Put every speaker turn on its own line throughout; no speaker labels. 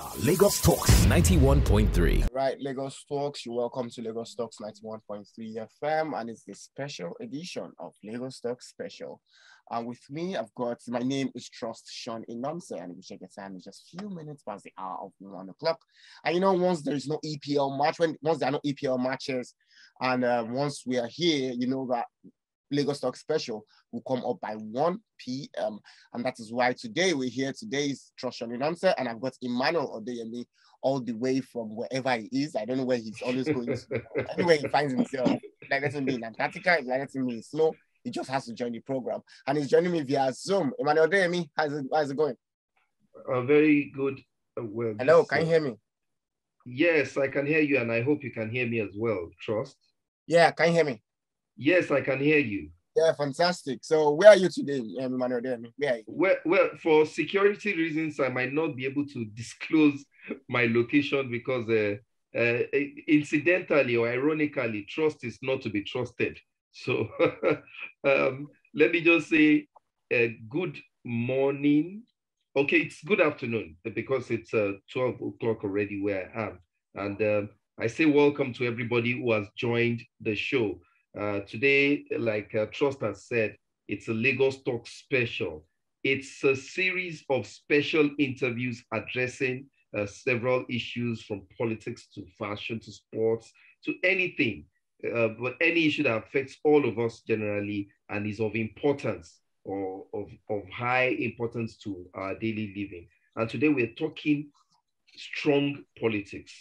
are Lagostalks 91.3.
Right, Lagostalks, you're welcome to Lagostalks 91.3 FM, and it's the special edition of Lagostalks Special. And with me, my name is Shawn Inonse, and if you check the time, it's just a few minutes past the hour of 1 o'clock. And you know, once there is no EPL match, once there are no EPL matches, and once we are here, you know that Lagostalks Special will come up by 1 p.m. And that is why today we're here. Today is Shawn Inonse, and I've got Immanuel Odeyemi all the way from wherever he is. I don't know where he's always going to. Anywhere he finds himself, like letting me in Antarctica, like letting me in snow, he just has to join the program. And he's joining me via Zoom. Immanuel Odeyemi, how's it going?
Very good. Well,
hello, can you hear me?
Yes, I can hear you, and I hope you can hear me as well, Trust.
Yeah, can you hear me?
Yes, I can hear you.
Yeah, fantastic. So where are you today, Immanuel Odeyemi? Where are you?
Well, for security reasons, I might not be able to disclose my location because incidentally or ironically, trust is not to be trusted. So let me just say good morning. Okay, it's good afternoon because it's 12 o'clock already where I am. And I say welcome to everybody who has joined the show. Today, like Trust has said, it's a Lagostalks special. It's a series of special interviews addressing several issues from politics to fashion to sports to anything, but any issue that affects all of us generally and is of importance or of high importance to our daily living. And today we're talking strong politics.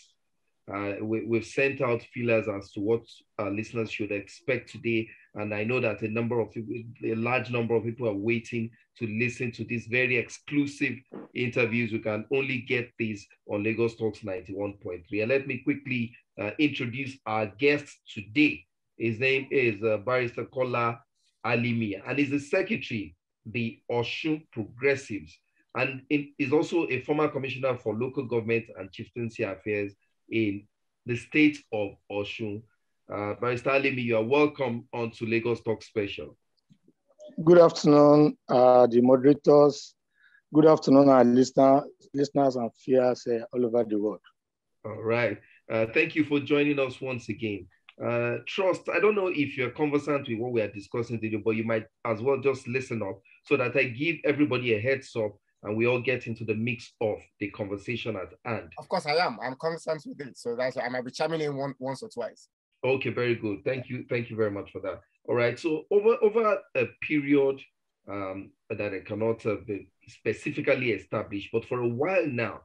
We've sent out feelers as to what our listeners should expect today. And I know that a large number of people are waiting to listen to these very exclusive interviews. We can only get these on Lagostalks 91.3. And let me quickly introduce our guest today. His name is Barrister Kola Alimi, and he's the secretary, the Osun Progressives, and is also a former commissioner for local government and chieftaincy affairs in the state of Osun. Barrister Alimi, you are welcome onto Lagostalks Special.
Good afternoon, the moderators. Good afternoon, our listeners and viewers all over the world.
All right. Thank you for joining us once again. Trust, I don't know if you're conversant with what we are discussing today, but you might as well just listen up so that I give everybody a heads up and we all get into the mix of the conversation at hand.
Of course I am. I'm conversant with it. So that's why I might be chiming in once or twice.
Okay, very good. Thank you. Thank you very much for that. All right. So over a period that I cannot be specifically established, but for a while now,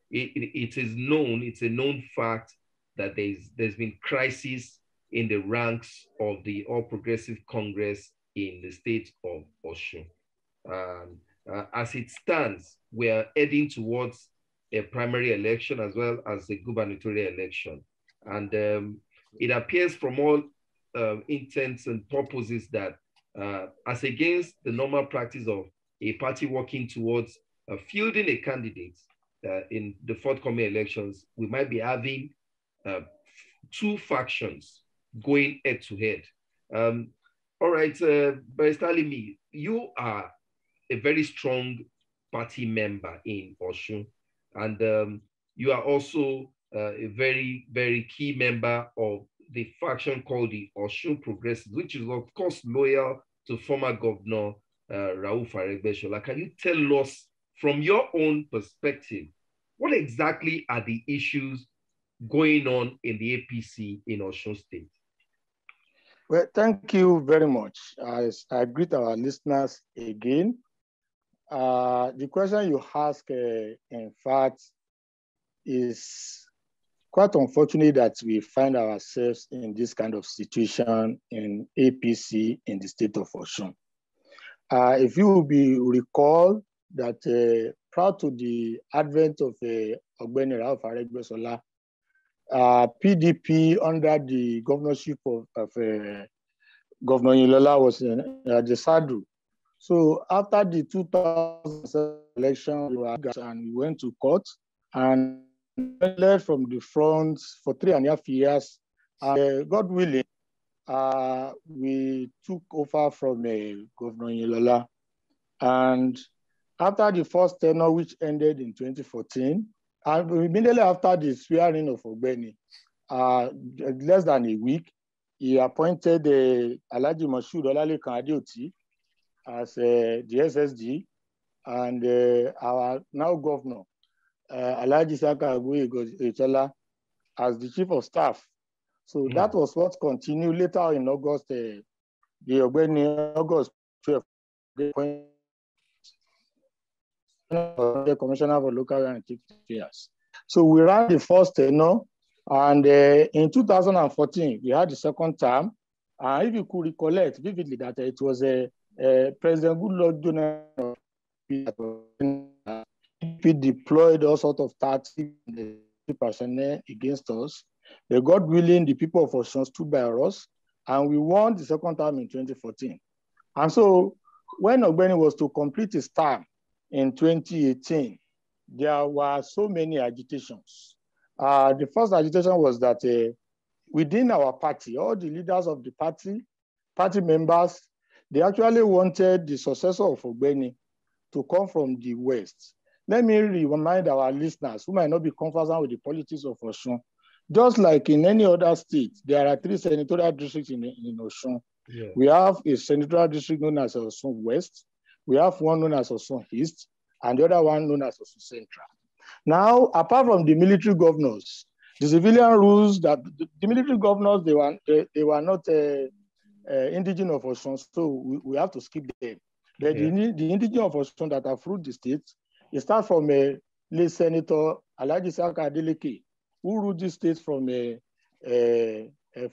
it is known, it's a known fact that there's been crisis in the ranks of the All Progressive Congress in the state of Osun. As it stands, we are heading towards a primary election as well as a gubernatorial election. And it appears from all intents and purposes that as against the normal practice of a party working towards fielding a candidate in the forthcoming elections, we might be having two factions going head to head. All right, Barrister Alimi, you are a very strong party member in Osun, and you are also a very, very key member of the faction called the Osun Progressives, which is of course loyal to former Governor Rauf Aregbesola. Can you tell us from your own perspective, what exactly are the issues going on in the APC in Osun State?
Well, thank you very much. I greet our listeners again. The question you ask, in fact, is quite unfortunate that we find ourselves in this kind of situation in APC in the state of Osun. If you will recall that prior to the advent of Ogbeni Rauf Aregbesola, PDP under the governorship of Governor Ilola was in the saddle. So after the 2007 election, we went to court and led from the front for 3.5 years. God willing, we took over from Governor Ilola. And after the first tenure, which ended in 2014, And immediately after the swearing of Ogbeni, less than a week, he appointed Alhaji Moshood Olalekan Adeoti as the SSG, and our now governor, Alhaji Saka Agboyega as the chief of staff. So that was what continued later in August, the Ogbeni August 12th, the Commissioner for Local and Affairs. So we ran the first tenure, and in 2014, we had the second term. If you could recollect vividly that it was President Goodluck Jonathan deployed all sorts of tactics against us. But God willing, the people of Osun stood by us, and we won the second term in 2014. And so when Ogbeni was to complete his term in 2018, there were so many agitations. The first agitation was that within our party, all the leaders of the party members, they actually wanted the successor of Ogbeni to come from the West. Let me remind our listeners who might not be conversant with the politics of Osun. Just like in any other state, there are 3 senatorial districts in Osun. Yeah. We have a senatorial district known as Osun West. We have one known as Osun East, and the other one known as Osun Central. Now, apart from the military governors, the civilian rules that the military governors, they were not indigenous of Osun, so we have to skip them. But the indigenous of Osun that have ruled the state, it starts from late Senator Alhaji Saka Adeleke, who ruled the state from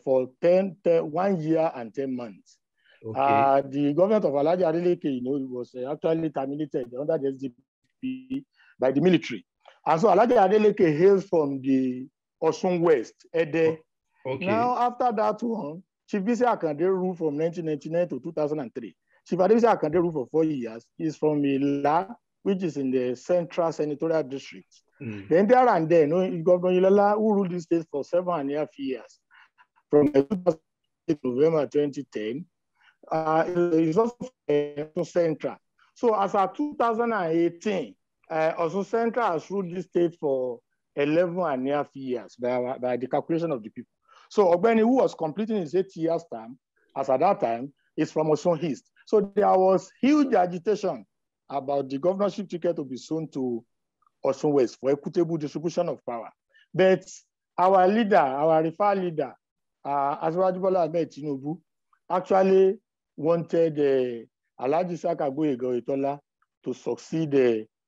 for 1 year and 10 months. Okay. The government of Alhaji Adeleke, was actually terminated under the SDP by the military. And so Alhaji Adeleke hails from the Osun West, Ede. Okay. Now, after that one, Chief Bisi Akande ruled from 1999 to 2003. Chief Adebisi Akande ruled for 4 years. He's from Ila, which is in the Central Senatorial District. Then there and then, Governor Ilela, who ruled the state for 7.5 years, from November 2010, is also Osun Central. So as of 2018, Osun Central has ruled the state for 11.5 years by the calculation of the people. So Ogbeni, who was completing his 8 years term, as at that time, is from Osun East. So there was huge agitation about the governorship ticket to be sown to Osun West for equitable distribution of power. But our leader, our referral leader, Asiwaju Bola Ahmed Tinubu, actually wanted Alhaji Saka Agboyega to succeed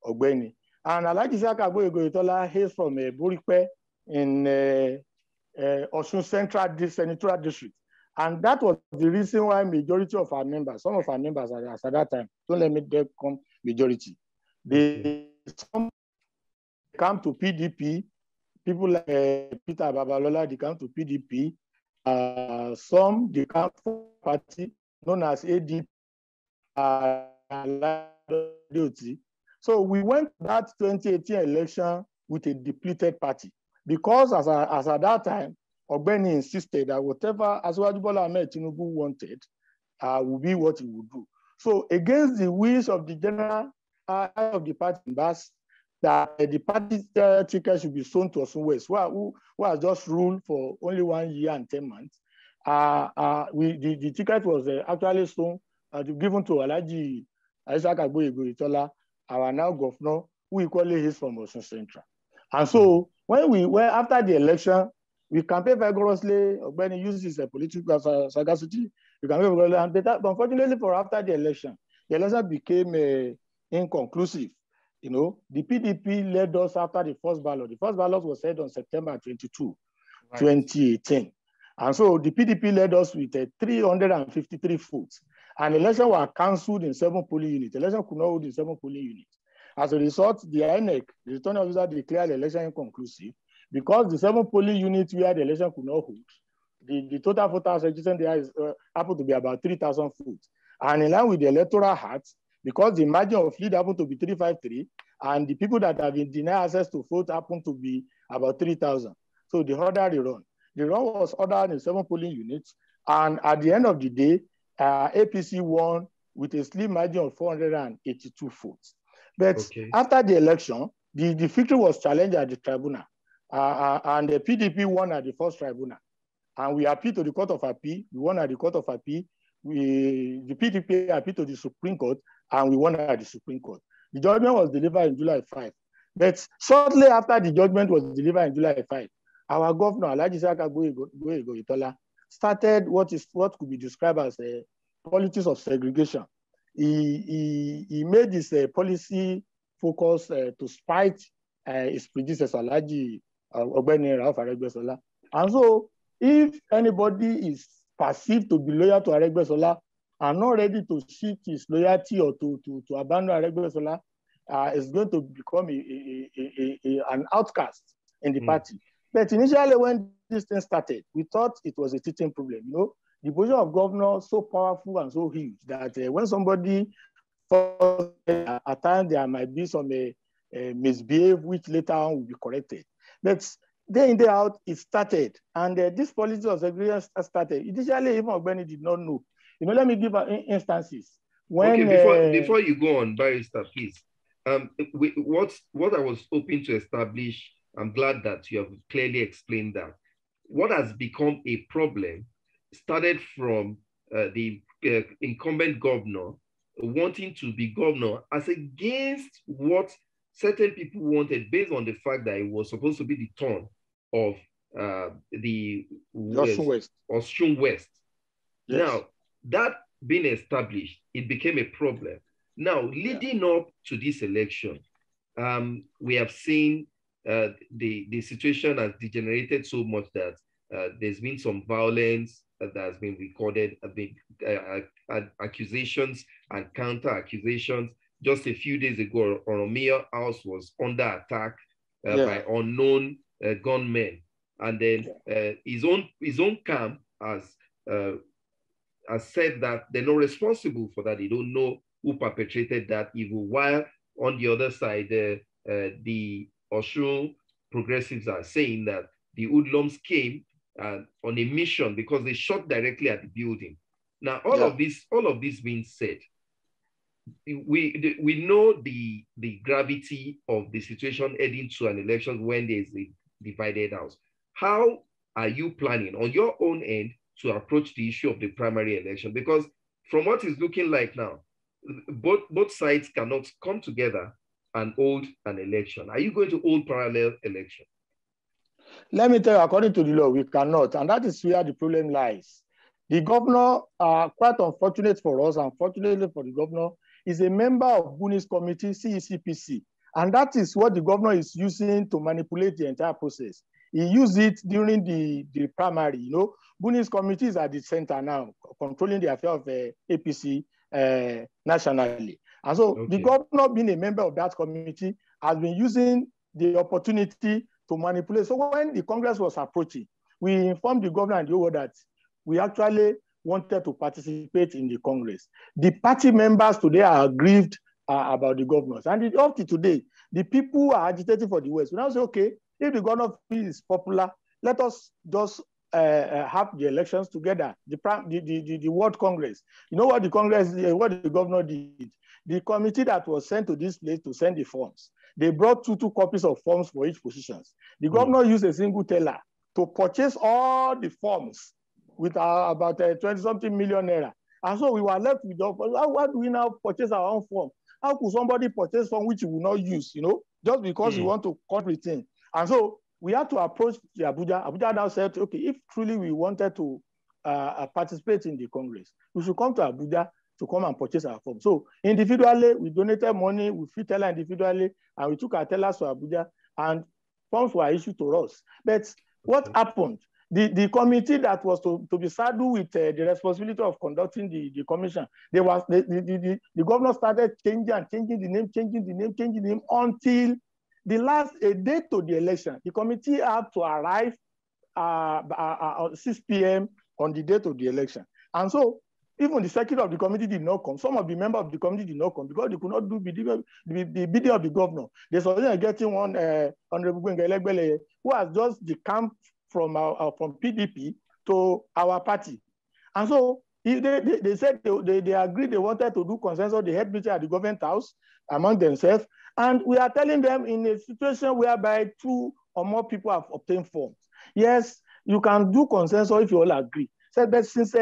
Ogbeni. And Alhaji Saka Agboyega hails from Buripe in Osun Central Senatorial District. And that was the reason why majority of our members, some of our members at that time, don't let me come majority. They come to PDP, people like Peter Babalola, they come to PDP. Some, they come to party known as ADP. So we went that 2018 election with a depleted party because as at that time, Ogbeni insisted that whatever Asiwaju Bola Ahmed Tinubu wanted would be what he would do. So against the wish of the general of the party members, that the party ticket should be sown to Osun West, who has just ruled for only 1 year and 10 months. The ticket was actually sown, given to Alhaji Saka Agboyega, our now governor, who equally is from Osun Central. And so when after the election, we campaigned vigorously. Ogbeni uses his political sagacity. We campaigned vigorously, but unfortunately for after the election became inconclusive. The PDP led us after the first ballot. The first ballot was held on September 22, 2018. And so the PDP led us with 353 votes. And elections were cancelled in 7 polling units. Election could not hold in 7 polling units. As a result, the INEC, the returning officer, declared the election inconclusive because the 7 polling units where the election could not hold, the total voters registered there happened to be about 3,000 votes. And in line with the Electoral Act, because the margin of lead happened to be 353, and the people that have been denied access to vote happened to be about 3,000. So they ordered the run. The run was ordered in 7 polling units, and at the end of the day, APC won with a slim margin of 482 votes. But after the election, the victory was challenged at the tribunal, and the PDP won at the first tribunal. And we appealed to the Court of Appeal. We won at the Court of Appeal. The PDP appealed to the Supreme Court, and we won at the Supreme Court. The judgment was delivered in July 5. But shortly after the judgment was delivered in July 5, our governor, Alhaji Isaka Goyetola, started what could be described as a politics of segregation. He made this policy focus to spite his predecessor, Alhaji Ogbeni Rauf Aregbesola. And so, if anybody is perceived to be loyal to Aregbesola and not ready to shift his loyalty or to abandon Aregbesola, is going to become an outcast in the party. But initially, when this thing started, we thought it was a teaching problem. You know, the position of governor so powerful and so huge that when somebody at times there might be some misbehave, which later on will be corrected. But day in, day out, it started. And this policy of segregation started. Initially, even Ogbeni did not know. You know, let me give instances. When,
okay, before you go on, Barrister, please. What I was hoping to establish, I'm glad that you have clearly explained that. What has become a problem started from the incumbent governor wanting to be governor as against what certain people wanted, based on the fact that it was supposed to be the turn of the Osun West. Yes. Now, that being established, it became a problem. Now, leading up to this election, we have seen the situation has degenerated so much that there's been some violence that has been recorded, accusations and counter accusations. Just a few days ago, Oromia House was under attack by unknown gunmen, and then his own camp has said that they're not responsible for that. They don't know who perpetrated that evil. While on the other side, the Osun progressives are saying that the hoodlums came on a mission because they shot directly at the building. Now, all of this being said, we know the gravity of the situation heading to an election when there's a divided house. How are you planning on your own end to approach the issue of the primary election? Because from what is looking like now, both sides cannot come together and hold an election. Are you going to hold parallel election?
Let me tell you, according to the law, we cannot. And that is where the problem lies. The governor, quite unfortunate for us, unfortunately for the governor, is a member of Buni's committee, CECPC. And that is what the governor is using to manipulate the entire process. He used it during the primary. You know, Buni's committee is at the center now, controlling the affair of APC nationally. And so the governor, being a member of that committee, has been using the opportunity to manipulate. So when the Congress was approaching, we informed the governor and the world that we actually wanted to participate in the Congress. The party members today are aggrieved about the governors. And up to today, the people who are agitating for the West, we now say, okay, if the governor is popular, let us just have the elections together, the World Congress. You know what the Congress, what the governor did? The committee that was sent to this place to send the forms, they brought two copies of forms for each positions. The governor used a single teller to purchase all the forms with about 20-something million naira. And so we were left with, why do we now purchase our own form? How could somebody purchase form which we will not use, you know, just because we want to cut retain? And so we had to approach the Abuja. Abuja now said, okay, if truly we wanted to participate in the Congress, we should come to Abuja to come and purchase our form. So individually, we donated money, we filled teller individually, and we took our tellers to Abuja, and forms were issued to us. But what happened? The committee that was to be saddled with the responsibility of conducting the commission, the governor started changing the name until the last day to the election. The committee had to arrive at 6 p.m. on the date of the election. And so even the secretary of the committee did not come. Some of the members of the committee did not come because they could not do the bidding of the governor. There's already getting one Honorable Gwengelegbele, who has just decamped from PDP to our party. And so they said they agreed they wanted to do consensus. They had meeting at the government house among themselves. And we are telling them in a situation whereby 2 or more people have obtained forms. Yes, you can do consensus if you all agree. So, but since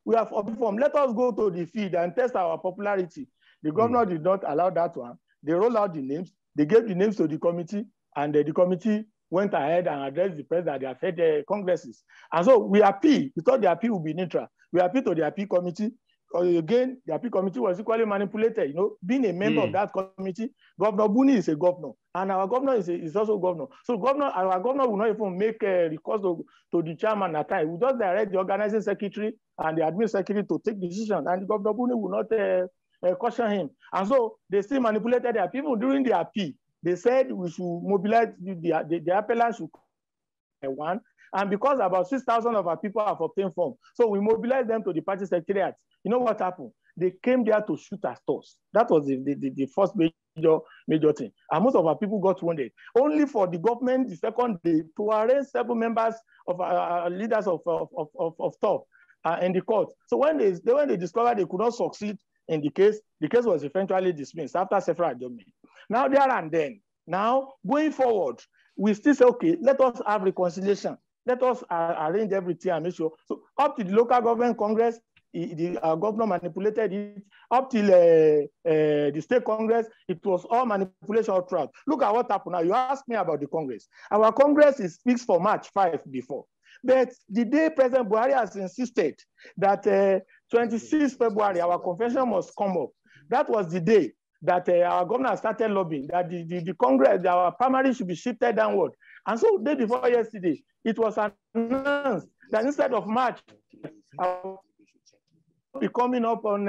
we have obtained form, let us go to the field and test our popularity. The governor did not allow that one. They rolled out the names. They gave the names to the committee, and the committee went ahead and addressed the president. They have had congresses. And so we appeal. We thought the appeal would be neutral. We appeal to the appeal committee. Again, the appeal committee was equally manipulated. You know, being a member of that committee, Governor Buni is a governor, and our governor is also governor. So our governor will not even make a request to the chairman at time. We just direct the organizing secretary and the admin secretary to take decision, and Governor Buni will not caution him. And so they still manipulated their people during the appeal. They said we should mobilize the appellants should one. And because about 6,000 of our people have obtained form, so we mobilized them to the party secretariat. You know what happened? They came there to shoot at us. That was the first major thing. And most of our people got wounded. Only for the government, the second day, to arrest several members of leaders of top in the court. So when they discovered they could not succeed in the case was eventually dismissed after several adjournments. Now, there and then, now going forward, we still say, okay, let us have reconciliation. Let us arrange everything and make sure. So up to the local government congress, the governor manipulated it. Up till the state congress, it was all manipulation all throughout. Look at what happened now. You asked me about the congress. Our congress is fixed for March 5 before. But the day President Buhari has insisted that 26 February, our convention must come up. That was the day that our governor started lobbying that the Congress, our primary should be shifted downward. And so the day before yesterday, it was announced that instead of March, I'll be coming up on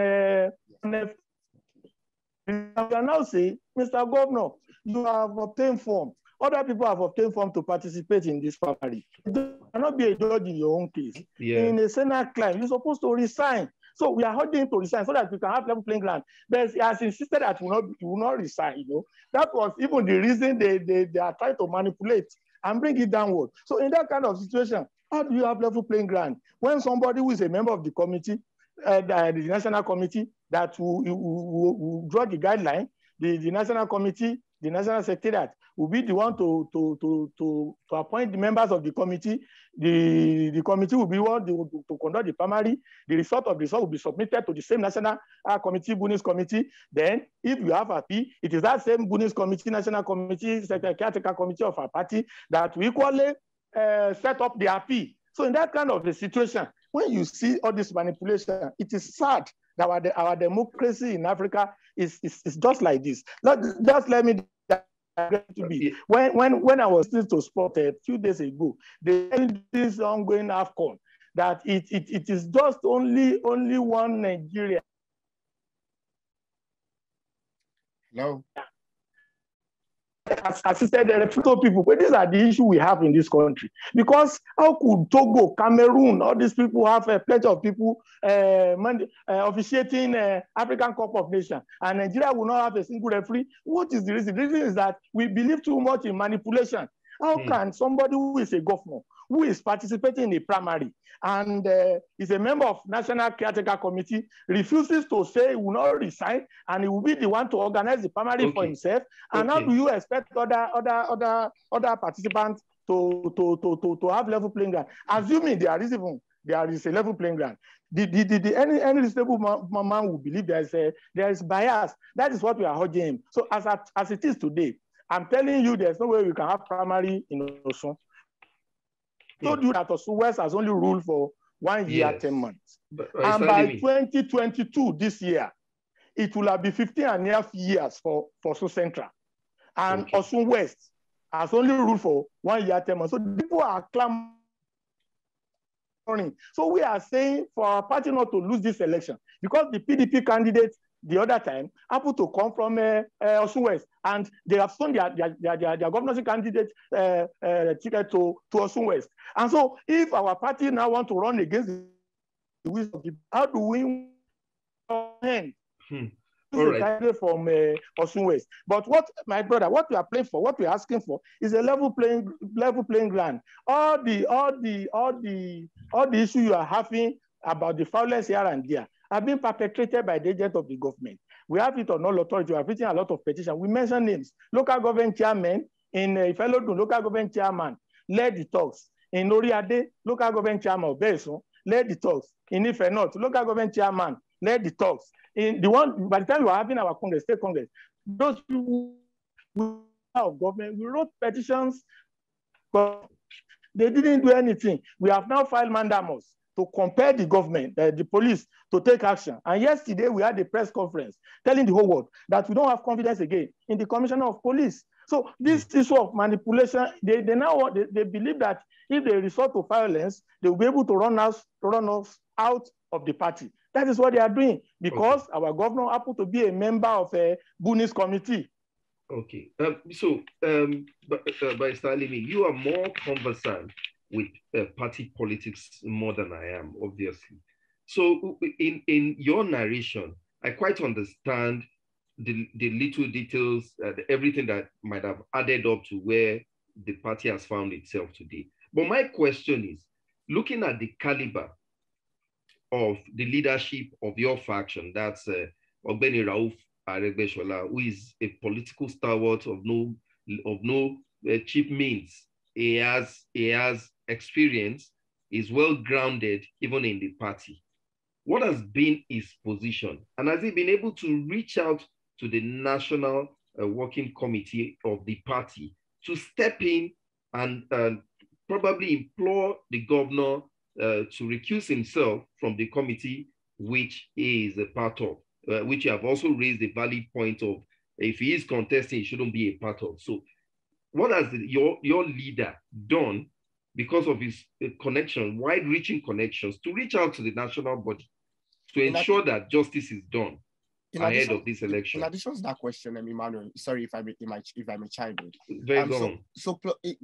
we can now say, Mr. Governor, you have obtained form. Other people have obtained form to participate in this primary. You cannot be a judge in your own case. Yeah. In a Senate claim, you're supposed to resign. So we are holding him to resign so that we can have level playing ground. But he has insisted that he will not resign. You know, that was even the reason they are trying to manipulate and bring it downward. So in that kind of situation, how do you have level playing ground when somebody who is a member of the committee, the national committee, that will draw the guideline, the national committee, the national secretariat will be the one to appoint the members of the committee. The committee will be one to conduct the primary. The result of the result will be submitted to the same national committee, Bunis committee. Then, if you have a P, it is that same Bunis committee, national committee, caretaker committee of our party that will equally set up the AP. So in that kind of a situation, when you see all this manipulation, it is sad that our democracy in Africa is just like this. Just let me to be. When I was listening to Sport a few days ago, they had this ongoing AFCON that it is just only one Nigeria.
No.
Assisted the people, but these are the issues we have in this country. Because how could Togo, Cameroon, all these people have a plenty of people officiating African Cup of Nations, and Nigeria will not have a single referee? What is the reason? The reason is that we believe too much in manipulation. How can somebody who is a governor, who is participating in the primary, and is a member of National Caretaker Committee, refuses to say he will not resign, and he will be the one to organize the primary for himself? And how do you expect other participants to have level playing ground? Assuming there is a level playing ground, any reasonable man will believe there is bias. That is what we are urging him. So as it is today, I'm telling you, there's no way we can have primary in Osun. I told you that Osun West has only ruled for 1 year, 10 months. And by 2022, this year, it will have been 15.5 years for Osun Central. And Osun West has only ruled for 1 year, 10 months. So people are clamoring. So we are saying for our party not to lose this election, because the PDP candidate the other time happened to come from Osun West, and they have shown their governorship candidate ticket to Osun West. And so if our party now want to run against the wisdom of the, how do we end? Candidate from Osun West? But what, my brother, what we are playing for, what we are asking for, is a level playing ground. All the issue you are having about the violence here and there have been perpetrated by the agent of the government. We have it on all authority. We have written a lot of petitions. We mention names. Local government chairman in Ifelodun, local government chairman led the talks. In Oriade, local government chairman of Besun led the talks. In Ife North, local government chairman led the talks. In the one, by the time we were having our Congress, state Congress, those people of government, we wrote petitions, but they didn't do anything. We have now filed mandamus to compel the government, the police, to take action. And yesterday we had a press conference telling the whole world that we don't have confidence again in the commissioner of police. So this issue of manipulation, they believe that if they resort to violence, they will be able to run us out of the party. That is what they are doing because our governor happened to be a member of a Bunis committee.
Okay. Barrister Alimi, you are more conversant with party politics more than I am, obviously. So in your narration, I quite understand the little details, everything that might have added up to where the party has found itself today. But my question is, looking at the caliber of the leadership of your faction, that's Ogbeni Rauf Aregbesola, who is a political stalwart of no cheap means. He has experience, is well grounded even in the party. What has been his position? And has he been able to reach out to the national working committee of the party to step in and probably implore the governor to recuse himself from the committee which he is a part of, which you have also raised the valid point of if he is contesting, he shouldn't be a part of. So what has your leader done because of his connection, wide-reaching connections, to reach out to the national body to ensure that justice is done ahead of this election?
In addition to that question, Immanuel, sorry if I may chime in.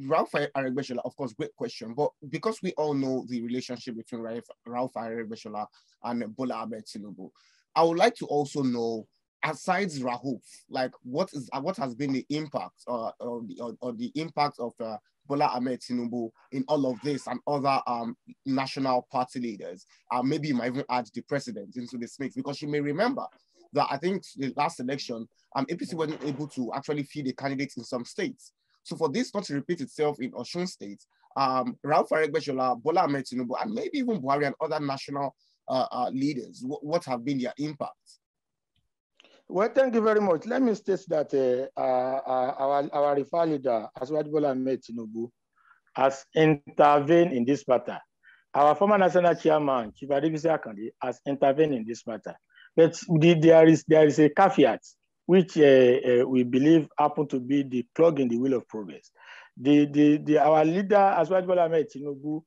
Rauf Aregbesola, of course, great question, but because we all know the relationship between Rauf Aregbesola and Bola Ahmed Tinubu, I would like to also know, aside Rauf, like what has been the impact or the impact of Bola Ahmed Tinubu in all of this and other national party leaders? Maybe you might even add the president into this mix, because you may remember that I think the last election, APC wasn't able to actually field a candidate in some states. So for this not to repeat itself in Osun State, Rauf Aregbesola, Bola Ahmed Tinubu, and maybe even Buhari and other national leaders, what have been their impacts?
Well, thank you very much. Let me state that our referral leader, Asiwaju Bola Ahmed Tinubu, has intervened in this matter. Our former national chairman, Chief Adebisi Akande, has intervened in this matter. But there is a caveat, which we believe happened to be the clog in the wheel of progress. Our leader, Asiwaju Bola Ahmed Tinubu,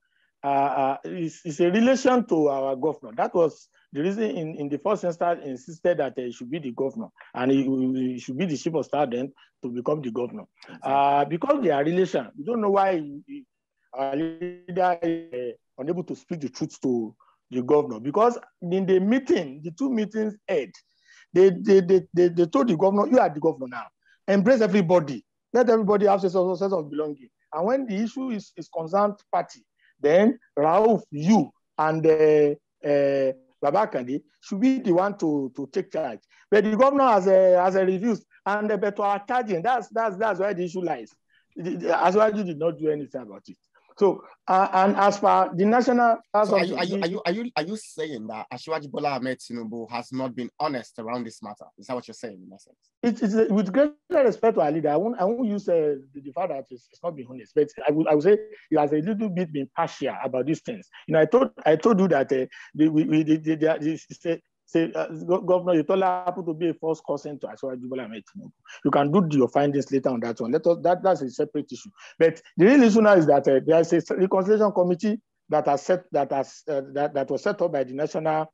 is a relation to our governor. That was the reason in the first instance insisted that he should be the governor and he should be the chief of staff then to become the governor. Because they are relation, we don't know why our leader is unable to speak the truth to the governor. Because in the meeting, the two meetings had, they told the governor, you are the governor now. Embrace everybody. Let everybody have a sense of belonging. And when the issue is concerned party, then Rauf, you, and Baba Kandi should be the one to take charge. But the governor has a refused, and but to our charging, that's where the issue lies. Asiwaju did not do anything about it. So and as for the national,
so are you saying that Asiwaju Bola Ahmed Tinubu has not been honest around this matter? Is that what you're saying in essence?
It's with great respect to our leader. I won't use the fact that it's not being honest, but I would say he has a little bit been partial about these things. You know, I told you that Governor Yutola happened to be a false cousin to Asiwaju Bola Ahmed Tinubu. You can do your findings later on that one. That's a separate issue. But the real issue now is that there is a reconciliation committee that was set up by the national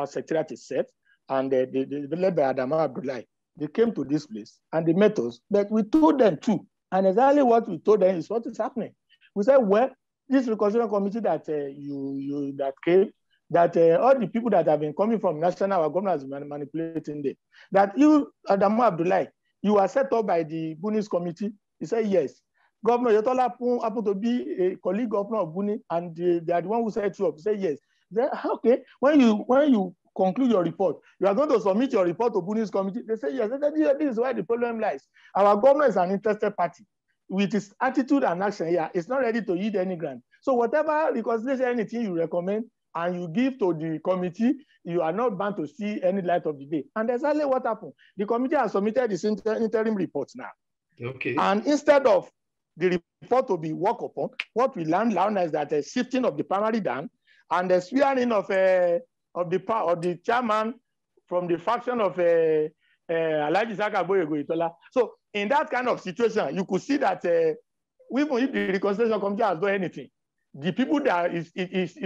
secretariat itself, and led by Adamu Abdullahi. They came to this place and they met us, but we told them too. And exactly what we told them is what is happening. We said, well, this reconciliation committee that that came, that all the people that have been coming from national, our government has been manipulating them. That you, Adamu Abdullahi, you are set up by the Bunis committee. He said, yes. Governor Yotola happened to be a colleague governor of Buni, and they are the one who set you up. He said, yes. Then, okay, when you conclude your report. You are going to submit your report to Bunis Committee. They say, yes, this is where the problem lies. Our government is an interested party. With its attitude and action here, it's not ready to yield any grant. So whatever reconciliation, anything you recommend and you give to the committee, you are not bound to see any light of the day. And that's exactly what happened. The committee has submitted this interim report now.
Okay.
And instead of the report to be worked upon, what we learned now is that a shifting of the primary down and the swearing of the chairman from the faction of Alhaji Saka Boyego. So in that kind of situation, you could see that even if the reconciliation committee has done anything, the people that is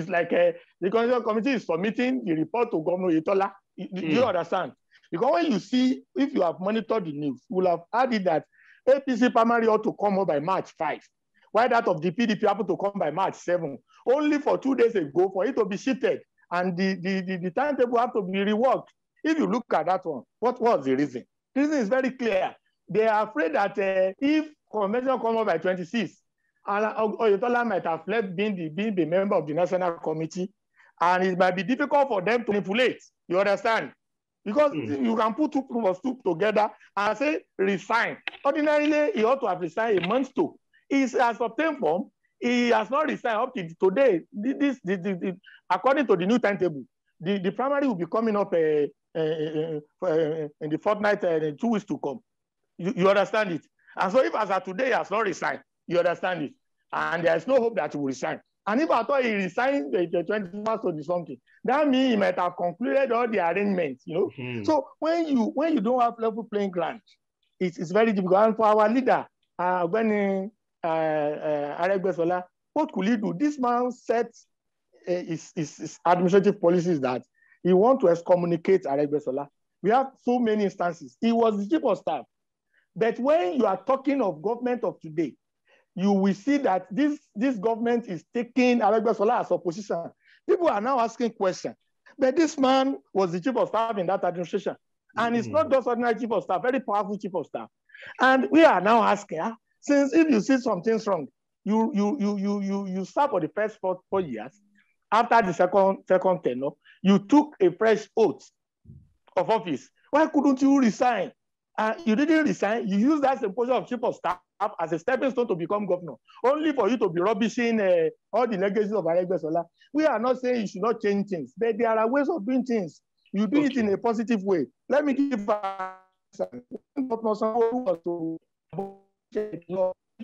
like the reconciliation committee is submitting the report to Governor Itola. Do you understand? Because when you see, if you have monitored the news, you will have added that APC primary ought to come up by March 5. Why that of the PDP happened to come by March 7? Only for 2 days ago for it to be shifted and the timetable have to be reworked. If you look at that one, what was the reason? The reason is very clear. They are afraid that if convention comes up by 26, Oyetola might have left being the member of the National Committee, and it might be difficult for them to manipulate. You understand? Because you can put two groups of two together and say resign. Ordinarily, he ought to have resigned a month to. He has obtained form. He has not resigned up to today. According to the new timetable, the primary will be coming up in the fortnight in 2 weeks to come. You understand it? And so if as of today he has not resigned, you understand it? And there is no hope that he will resign. And if I thought he resigned the 21st or something, that means he might have concluded all the arrangements, you know. So when you don't have level playing ground, it's very difficult. And for our leader, when Aregbesola, what could he do? This man sets his administrative policies that he wants to excommunicate Aregbesola. We have so many instances. He was the chief of staff. But when you are talking of government of today, you will see that this government is taking Aregbesola as opposition. People are now asking questions. But this man was the chief of staff in that administration. And it's not just ordinary chief of staff, very powerful chief of staff. And we are now asking, since if you see something's wrong, you serve for the first 4 years. After the second tenure, you took a fresh oath of office. Why couldn't you resign? You didn't resign. You used that same position of chief of staff as a stepping stone to become governor, only for you to be rubbishing all the legacies of Aregbesola. We are not saying you should not change things, but there are ways of doing things. You do it in a positive way. Let me give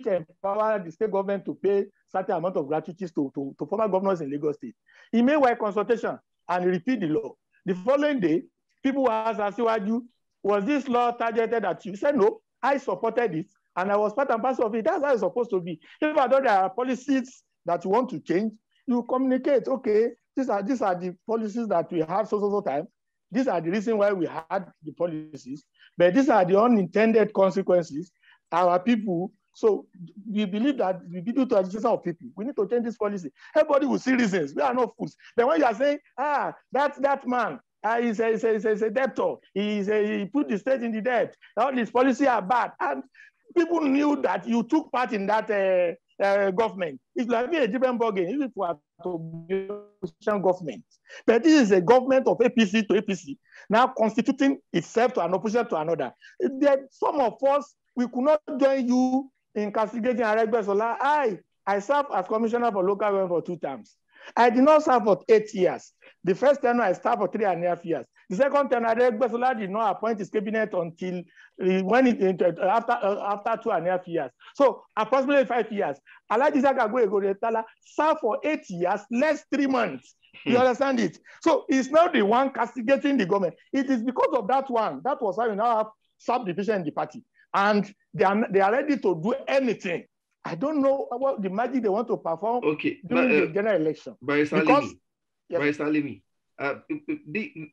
empower the state government to pay certain amount of gratuities to former governors in Lagos State. He made wide consultation and repeat the law. The following day, people asked Asiwaju, was this law targeted at you? He said, no, I supported it, and I was part and parcel of it. That's how it's supposed to be. If I know there are policies that you want to change, you communicate, okay, these are the policies that we had so time. These are the reasons why we had the policies, but these are the unintended consequences. Our people, so we believe that we do to education of people. We need to change this policy. Everybody will see reasons. We are not fools. But when you are saying, that man, he's a debtor. He put the state in the debt. All these policies are bad. And people knew that you took part in that government. It's like a different ballgame. If it were to be a government. But this is a government of APC to APC, now constituting itself to an opposition to another. Some of us, we could not join you in castigating Aregbesola. I served as commissioner for local government for 2 terms. I did not serve for 8 years. The first term I served for 3.5 years. The second term, Aregbesola did not appoint his cabinet until after 2.5 years. So approximately 5 years. Alhaji Saka Boyego served for 8 years, less 3 months. You understand it? So it's not the one castigating the government. It is because of that one. That was how you now have subdivision in the party. And they are ready to do anything. I don't know about the magic they want to perform during the general election.
Barrister Alimi,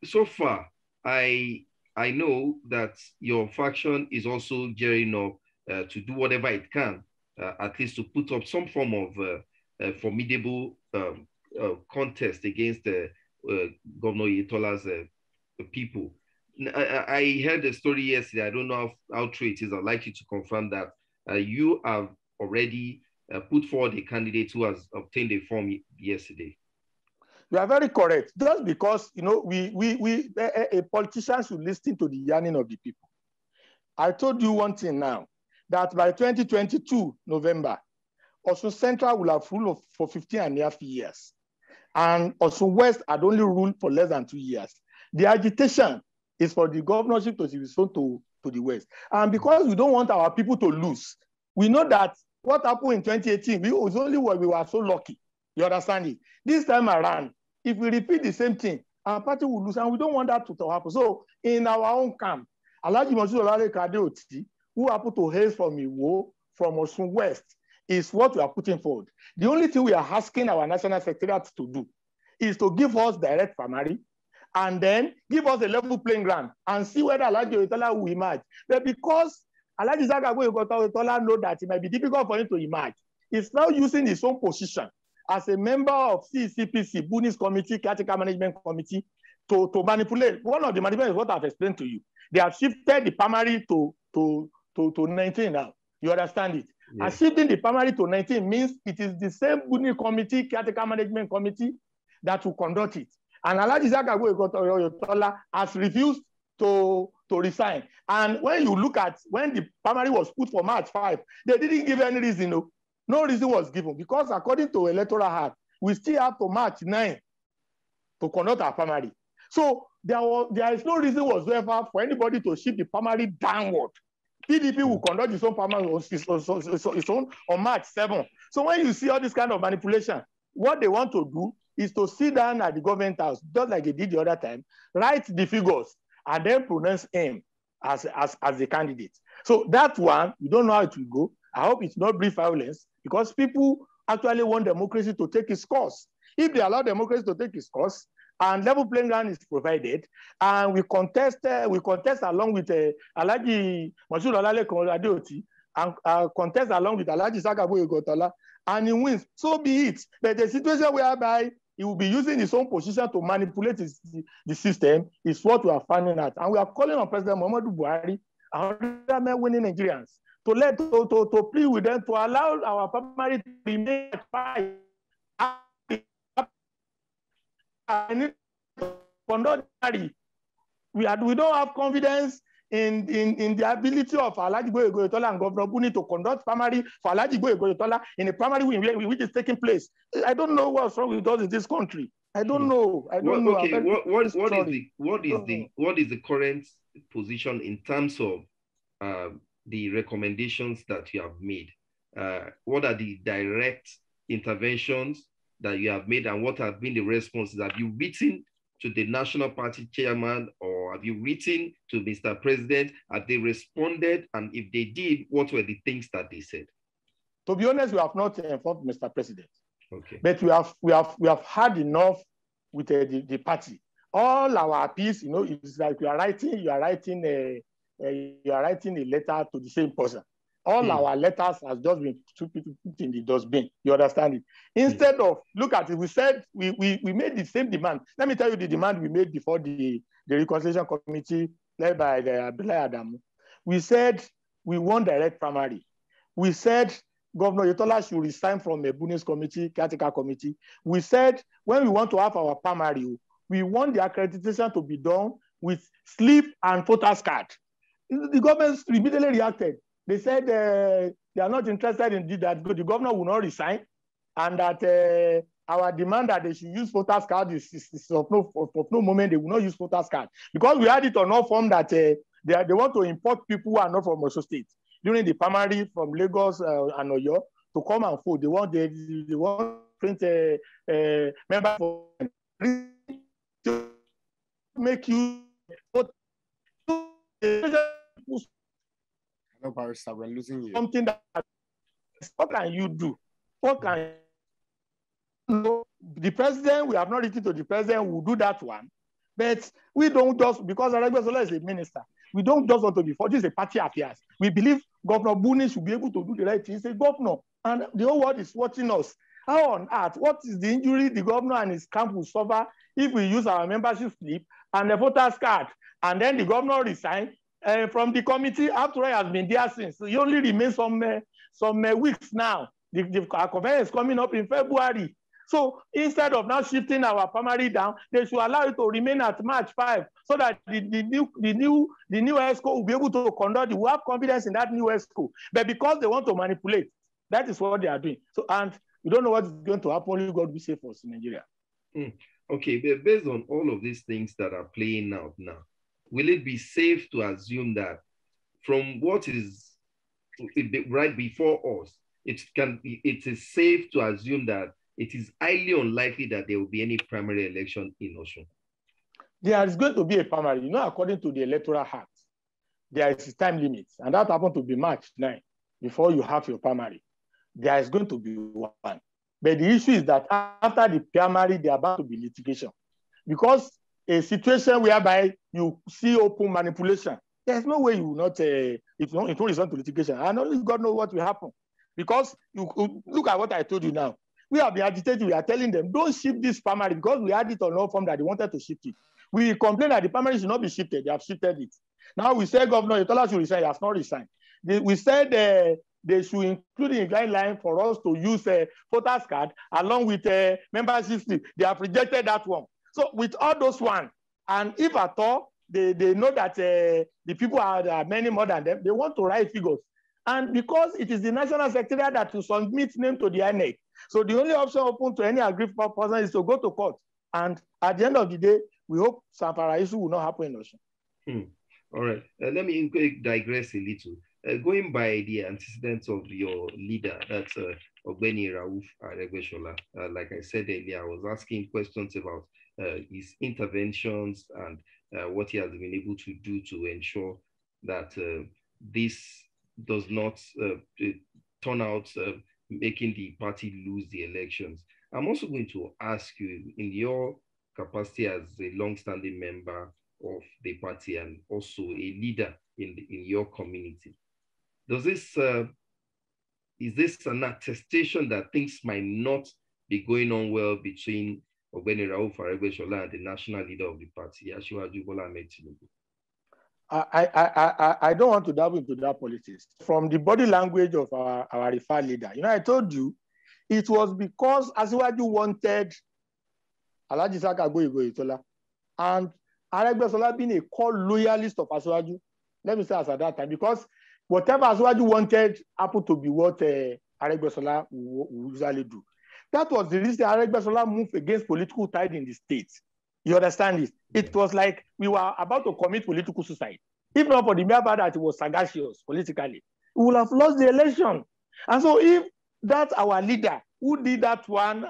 so far, I know that your faction is also gearing up to do whatever it can, at least to put up some form of formidable contest against Governor Oyetola's people. I heard a story yesterday. I don't know how true it is. I'd like you to confirm that you have already put forward a candidate who has obtained a form yesterday.
You are very correct. Just because, you know, a politician should listen to the yearning of the people. I told you one thing now, that by 2022 November, Osun Central will have ruled for 15.5 years. And Osun West had only ruled for less than 2 years. The agitation is for the governorship to be restored to the West. And because we don't want our people to lose, we know that what happened in 2018, it was only when we were so lucky. You understand it? This time around, if we repeat the same thing, our party will lose, and we don't want that to happen. So in our own camp, Alhaji Moshood Olale Kadeoti, who happened to hail from Iwo, from Osun West, is what we are putting forward. The only thing we are asking our national secretariat to do is to give us direct primary and then give us a level playing ground and see whether Alhaji Oyetola will emerge. But because Alhaji Zagagwe Oyetola know that it might be difficult for him to emerge, he's now using his own position as a member of CCPC, Bunis Committee, Caretaker Management Committee, to manipulate. One of the manipulations is what I've explained to you. They have shifted the primary to 19 now. You understand it? Yeah. And shifting the primary to 19 means it is the same Bunis Committee, Caretaker Management Committee that will conduct it. And Alhaji Zagagwe Oyetola has refused to resign. And when you look at when the primary was put for March 5, they didn't give any reason. No reason was given, because according to Electoral Act, we still have to March 9 to conduct our primary. So there is no reason whatsoever for anybody to shift the primary downward. PDP will conduct its own primary on March 7. So when you see all this kind of manipulation, what they want to do is to sit down at the government house, just like they did the other time, write the figures, and then pronounce him as the candidate. So that one, we don't know how it will go. I hope it's not brief violence, because people actually want democracy to take its course. If they allow democracy to take its course, and level playing ground is provided, and we contest along with Alhaji Moshood Olale Kadeoti, and contest along with Alhaji Zagagwe Oyetola, and he wins, so be it. But the situation whereby he will be using his own position to manipulate the system is what we are finding out. And we are calling on President Muhammadu Buhari and other men winning Nigerians to plead with them to allow our primary to remain at 5. We don't have confidence in the ability of Alhaji Oyetola and Governor Buni to conduct primary for Alhaji Oyetola in a primary which is taking place. I don't know what's wrong with us in this country. I don't know.
Okay, what is the current position in terms of the recommendations that you have made? What are the direct interventions that you have made, and what have been the responses? Have you written to the National Party chairman, or have you written to Mr. President? Have they responded? And if they did, what were the things that they said?
To be honest, we have not informed Mr. President.
Okay.
But we have had enough with the party. All our appeals, it's like you are writing a letter to the same person. All our letters has just been put in the dustbin. You understand it? Instead of, look at it, we said we made the same demand. Let me tell you the demand we made before the Reconciliation Committee led by Abdullahi Adamu. We said we want direct primary. We said Governor Oyetola should resign from a Bunis Committee, Caretaker Committee. We said when we want to have our primary, we want the accreditation to be done with slip and voters card. The government immediately reacted. They said they are not interested in that, but the governor will not resign, and that our demand that they should use voters card is of no moment. They will not use voters card, because we had it on our form that they want to import people who are not from Osun State during the primary from Lagos and Oyo to come and vote. They want print member for to make you vote.
No, Barrister, we're losing you.
Something that, what can you do? What can the president? We have not written to the president. We'll do that one, but we don't just because Lagostalks is a minister. We don't just want to be for this is a party affairs. We believe Governor Buni should be able to do the right thing. He's a governor, and the whole world is watching us. How on earth? What is the injury the governor and his camp will suffer if we use our membership slip and the voters card, and then the governor resign? From the committee, after all, has been there since. So he only remains some weeks now. Our conference is coming up in February, So instead of now shifting our primary down, they should allow it to remain at March 5 so that the new ESCO will be able to conduct it. We have confidence in that new ESCO. But because they want to manipulate, that is what they are doing. So, and we don't know what is going to happen. Only God will save us in Nigeria.
Okay, but based on all of these things that are playing out now, will it be safe to assume that from what is right before us, it is safe to assume that it is highly unlikely that there will be any primary election in Osun?
There is going to be a primary. You know, according to the Electoral Act, there is a time limit, and that happened to be March 9 before you have your primary. There is going to be one. But the issue is that after the primary, there are about to be litigation. Because a situation whereby you see open manipulation, there's no way you will not, it won't result to litigation. And only God knows what will happen. Because you look at what I told you now. We have been agitating, we are telling them, don't shift this primary because we had it on no form that they wanted to shift it. We complain that the primary should not be shifted, they have shifted it. Now we say Governor Itola should resign, he has not resigned. We said they should include in guideline for us to use a voters card along with a membership slip. They have rejected that one. So with all those ones, and if at all, they know that the people are many more than them, they want to write figures. And because it is the National Secretariat that will submit name to the INEC, so the only option open to any aggrieved person is to go to court. And at the end of the day, we hope Sampara issue will not happen in Osun.
All right. Let me digress a little. Going by the antecedents of your leader, that's Ogbeni Rauf Aregbesola. Like I said earlier, I was asking questions about his interventions and what he has been able to do to ensure that this does not turn out making the party lose the elections. I'm also going to ask you, in your capacity as a long-standing member of the party and also a leader in your community, is this an attestation that things might not be going on well between Ogbeni Rauf Aregbesola and the national leader of the party, Asiwaju Bola Ahmed Tinubu?
I don't want to delve into that politics. From the body language of our referred leader, you know, I told you, it was because Asiwaju wanted Alhaji Saka Itola, and Aregbesola being a core loyalist of Asiwaju, let me say as at that time, because whatever Asiwaju wanted happened to be what Aregbesola would usually do. That was the reason Aregbesola moved against political tide in the state. You understand this? It was like we were about to commit political suicide. If not for the mere fact that it was sagacious politically, we would have lost the election. And so if that our leader who did that one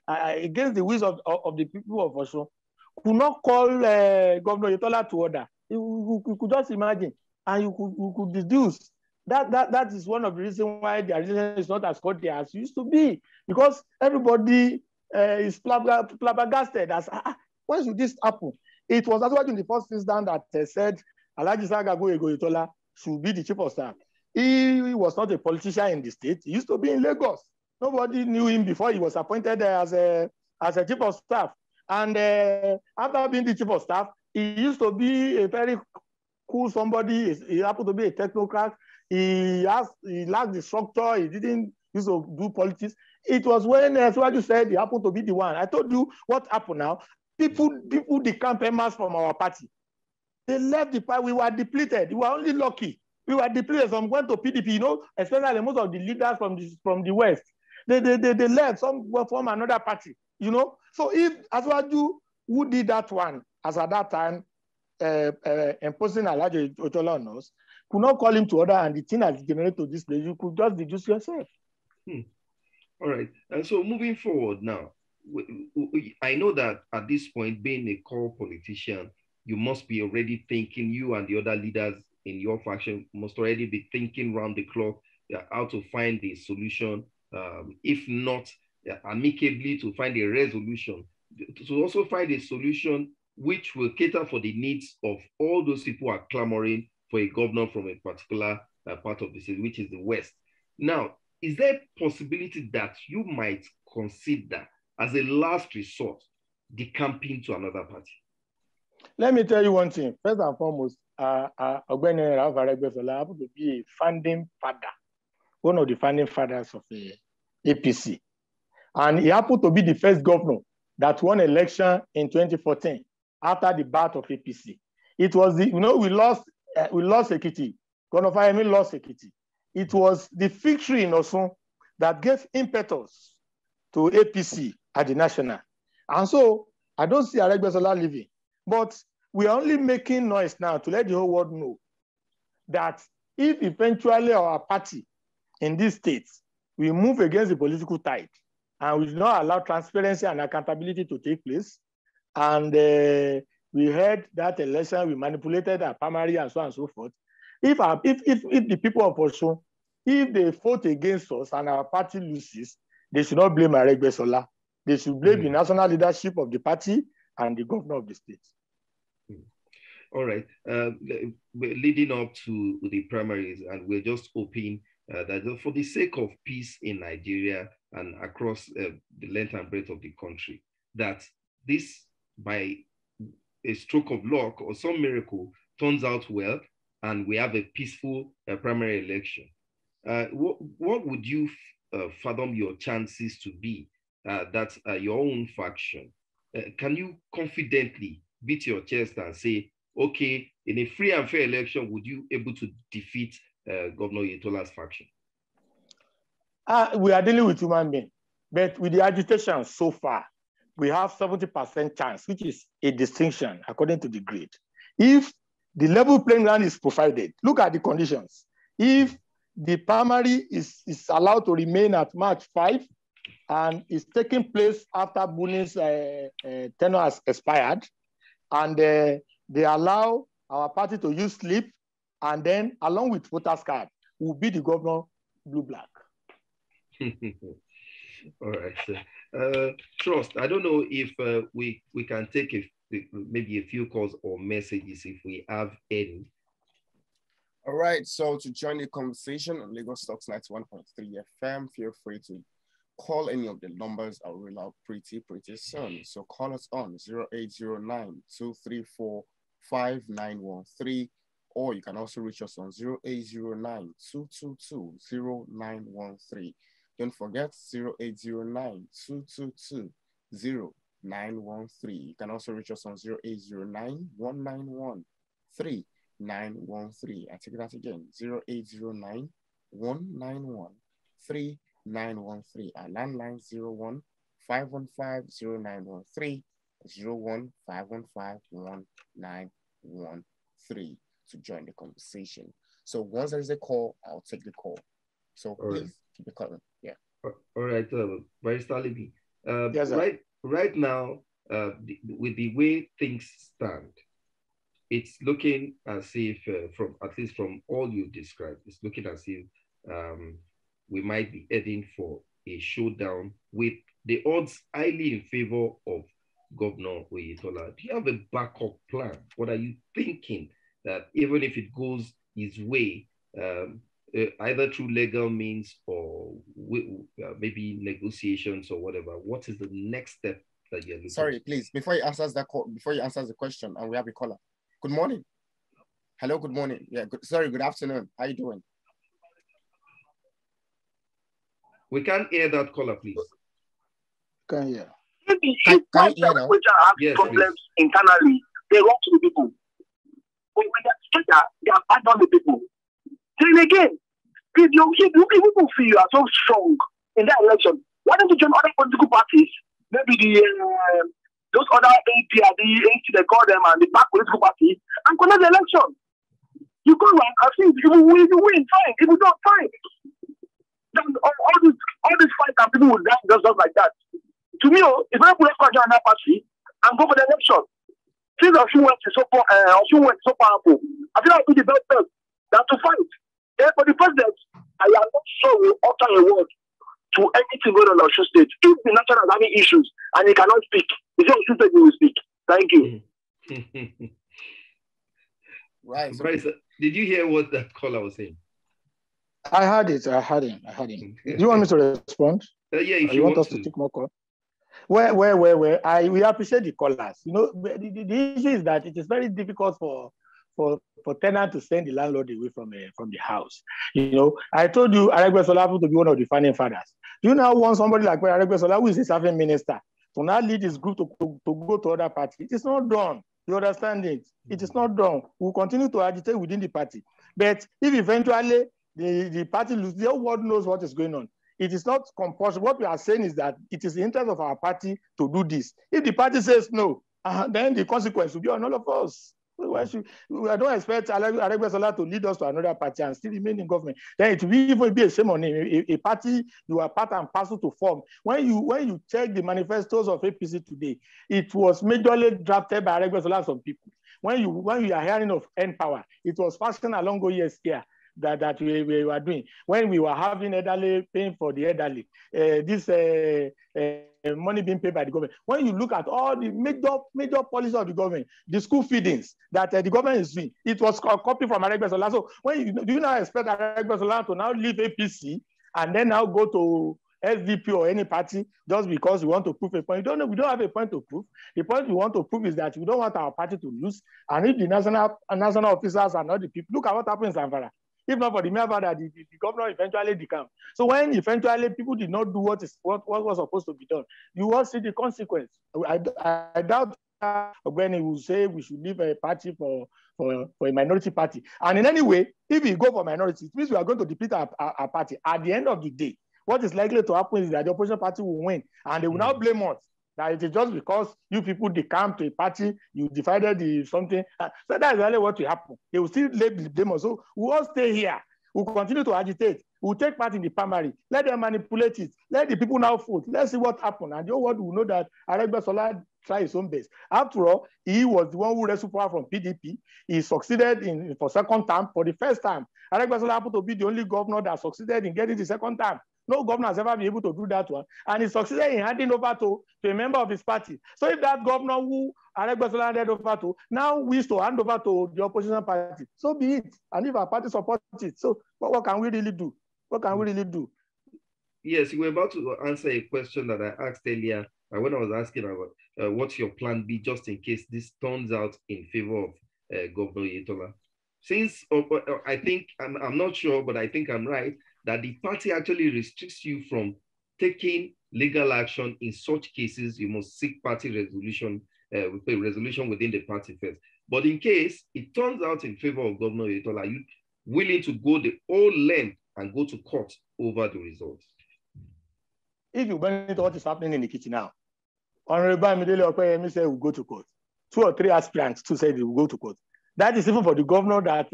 against the wishes of the people of Osun could not call Governor Itola to order, you could just imagine, and you could deduce that is one of the reasons why the relationship is not as cordial as it used to be, because everybody is flabbergasted as why should this happen? It was actually in the first instance that said Alhaji Saka Itola should be the chief of staff. He was not a politician in the state. He used to be in Lagos. Nobody knew him before he was appointed as a chief of staff. And after being the chief of staff, he used to be a very cool somebody. He happened to be a technocrat. He lacked the structure. He didn't used to do politics. It was when Asiwaju said he happened to be the one. I told you what happened now. People the campaigners from our party, they left the party. We were depleted. We were only lucky. We were depleted. Some went to PDP, you know, especially most of the leaders from the West. They left. Some were from another party, you know. So if Asiwaju, who did that one, as at that time, imposing Alhaji Itola on us, could not call him to order, and the thing has generated to this place, you could just deduce yourself.
All right. And so moving forward now, I know that at this point, being a core politician, you must be already thinking, you and the other leaders in your faction must already be thinking round the clock how to find a solution, if not amicably, to find a resolution, to also find a solution which will cater for the needs of all those people who are clamoring for a governor from a particular part of the state, which is the West. Now, is there a possibility that you might consider, as a last resort, decamping to another party?
Let me tell you one thing. First and foremost, Ogbeni Rauf Aregbesola happened to be a founding father, one of the founding fathers of the APC. And he happened to be the first governor that won election in 2014 after the birth of APC. It was the, we lost Ekiti. Governor Fayemi lost Ekiti. It was the victory in Osun that gave impetus to APC at the national. And so I don't see Aregbesola leaving, but we are only making noise now to let the whole world know that if eventually our party in these states will move against the political tide and we do not allow transparency and accountability to take place, and we heard that election, we manipulated our primary and so on and so forth. If the people of Osun, if they vote against us and our party loses, they should not blame Aregbesola. They should blame the national leadership of the party and the governor of the state.
All right. Leading up to the primaries, and we're just hoping that for the sake of peace in Nigeria and across the length and breadth of the country, that this, by a stroke of luck or some miracle, turns out well, and we have a peaceful primary election. What would you fathom your chances to be that your own faction? Can you confidently beat your chest and say, okay, in a free and fair election, would you able to defeat Governor Oyetola's faction?
We are dealing with human beings, but with the agitation so far, we have 70% chance, which is a distinction according to the grade. If the level playing ground is provided, look at the conditions. If the primary is allowed to remain at March 5 and is taking place after Buni's tenure has expired, and they allow our party to use slip, and then along with voters card, will be the governor blue-black.
All right, sir. Trust, I don't know if we can take maybe a few calls or messages if we have any.
All right, so to join the conversation on Lagostalks 91.3 FM, feel free to call any of the numbers I'll read out pretty soon. So call us on 0809-234-5913, or you can also reach us on 0809-222-0913. Don't forget 0809-222-0913. You can also reach us on 0809-191-3913. I take that again, 0809-191-3913. Our landline 01-515-0913, 01-515-1913 to join the conversation. So once there is a call, I'll take the call. So please keep it calling. Yeah.
All right, Barrister Alimi.
Yes,
right now, with the way things stand, it's looking as if, at least from all you described, it's looking as if we might be heading for a showdown with the odds highly in favor of Governor Oyetola. Do you have a backup plan? What are you thinking that even if it goes his way, either through legal means or maybe negotiations or whatever, what is the next step that you're looking at?
Sorry, please, before you answer the question, and we have a caller. Good morning. Hello, good morning. Yeah, good afternoon. How you doing?
We can't hear that caller, please.
Can hear.
Can you hear now?
Which are having problems internally, they run to the people. When they're together, they abandon the people. Then again, if you people feel you are so strong in that election, why don't you join other political parties? Maybe those other AP, the AC, they call them, and the back political party, and connect the election. You go around and see if you win, fine. If you don't, fine. Then all these fights and people will die just like that. To me, if I put a on that party and go for the election, since Osun is so powerful, I feel like it's the best than to fight. For the president, I am not sure we utter a word to anything going on Osun State. If the national is having issues and he cannot speak, he says Osun State will speak. Thank you.
Right.
So, did you hear what that caller was saying?
I heard it. I heard him. Do you want me to respond?
Yeah, if
you want us to take more calls? Well. We appreciate the callers. The issue is that it is very difficult for tenant to send the landlord away from the house. I told you Aregbesola to be one of the founding fathers. Do you now want somebody like Aregbesola, who is a serving minister, to now lead his group to go to other party? It is not done. You understand it? It is not done. We will continue to agitate within the party. But if eventually the party loses, the whole world knows what is going on. It is not compulsory. What we are saying is that it is the interest of our party to do this. If the party says no, then the consequence will be on all of us. I don't expect Aregbesola to lead us to another party and still remain in government. Then it will even be a shame on him. A party you are part and parcel to form. When you check the manifestos of APC today, it was majorly drafted by Aregbesola some people. When you are hearing of end power, it was fashioned along the years here that we were doing. When we were having elderly paying for the elderly, money being paid by the government. When you look at all the major policies of the government, the school feedings that the government is doing, it was a copy from Aregbesola. So do you now expect Aregbesola to now leave APC and then now go to SDP or any party just because we want to prove a point? We don't have a point to prove. The point we want to prove is that we don't want our party to lose. And if the national officers are not the people, look at what happened in Zamfara. If not for the mere fact that the governor eventually decamped. So when eventually people did not do what was supposed to be done, you will see the consequence. I doubt when he will say we should leave a party for a minority party. And in any way, if we go for minority, it means we are going to deplete our party. At the end of the day, what is likely to happen is that the opposition party will win, and they will now blame us. That it is just because you people decamped to a party, you divided something. So that's really what will happen. They will still lay the blame. So we'll all stay here. We'll continue to agitate. We'll take part in the primary. Let them manipulate it. Let the people now vote. Let's see what happened. And the whole world will know that Aregbesola tried his own best. After all, he was the one who wrestled power from PDP. He succeeded for second term. For the first time, Aregbesola happened to be the only governor that succeeded in getting the second term. No governor has ever been able to do that one. And he succeeded in handing over to a member of his party. So if that governor who Aregbesola handed over to now wishes to hand over to the opposition party, so be it. And if our party supports it, so what can we really do? What can we really do?
Yes, you were about to answer a question that I asked earlier when I was asking about what's your plan B just in case this turns out in favor of Governor Oyetola. Since I think, I'm not sure, but I think I'm right, that the party actually restricts you from taking legal action. In such cases, you must seek party resolution, resolution within the party first. But in case it turns out in favor of Governor Oyetola, are you willing to go the whole length and go to court over the results?
If you bring it to what is happening in the kitchen now, Honorable Immanuel Odeyemi said we'll go to court. 2 or 3 aspirants to say they will go to court. That is even for the governor that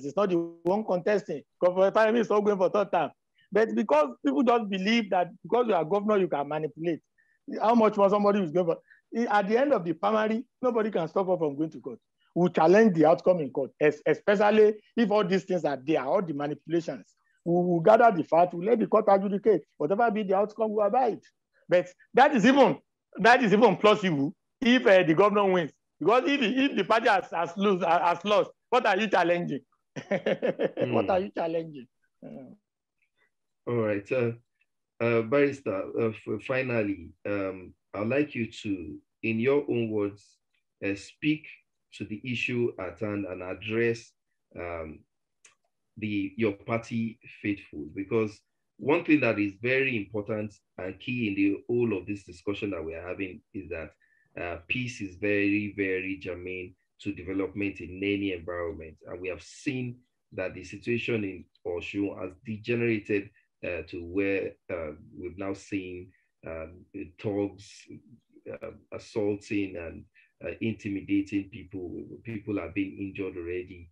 is not the one contesting. Governor Odeyemi is not going for 3rd term. But because people just believe that because you are governor, you can manipulate. How much more somebody is going for? At the end of the primary, nobody can stop us from going to court. We'll challenge the outcome in court, especially if all these things are there, all the manipulations. We will gather the facts, we'll let the court adjudicate. Whatever be the outcome, we'll abide. But that is even plausible if the governor wins. Because if the party has lost, what are you challenging? What are you challenging?
All right. Barrister, finally, I'd like you to, in your own words, speak to the issue at hand and address your party faithful. Because one thing that is very important and key in the whole of this discussion that we are having is that peace is very, very germane to development in any environment. And we have seen that the situation in Osun has degenerated to where we've now seen thugs assaulting and intimidating people. People are being injured already.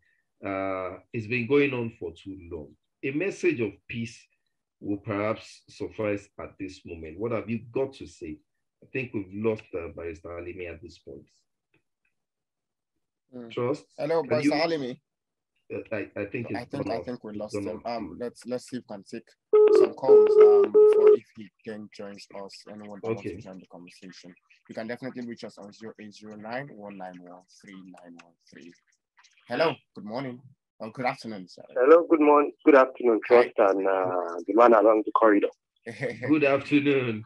It's been going on for too long. A message of peace will perhaps suffice at this moment. What have you got to say? I think we've lost Barrister Alimi at this point. Trust.
Hello, Barrister Alimi.
I think
we lost him. Let's see if we can take some calls before if he can join us. Anyone who wants to join the conversation, you can definitely reach us on 0809 191 3913. Hello, good morning. Good afternoon, sir.
Hello, good morning, good afternoon, Trust, and the man along the corridor.
Good afternoon.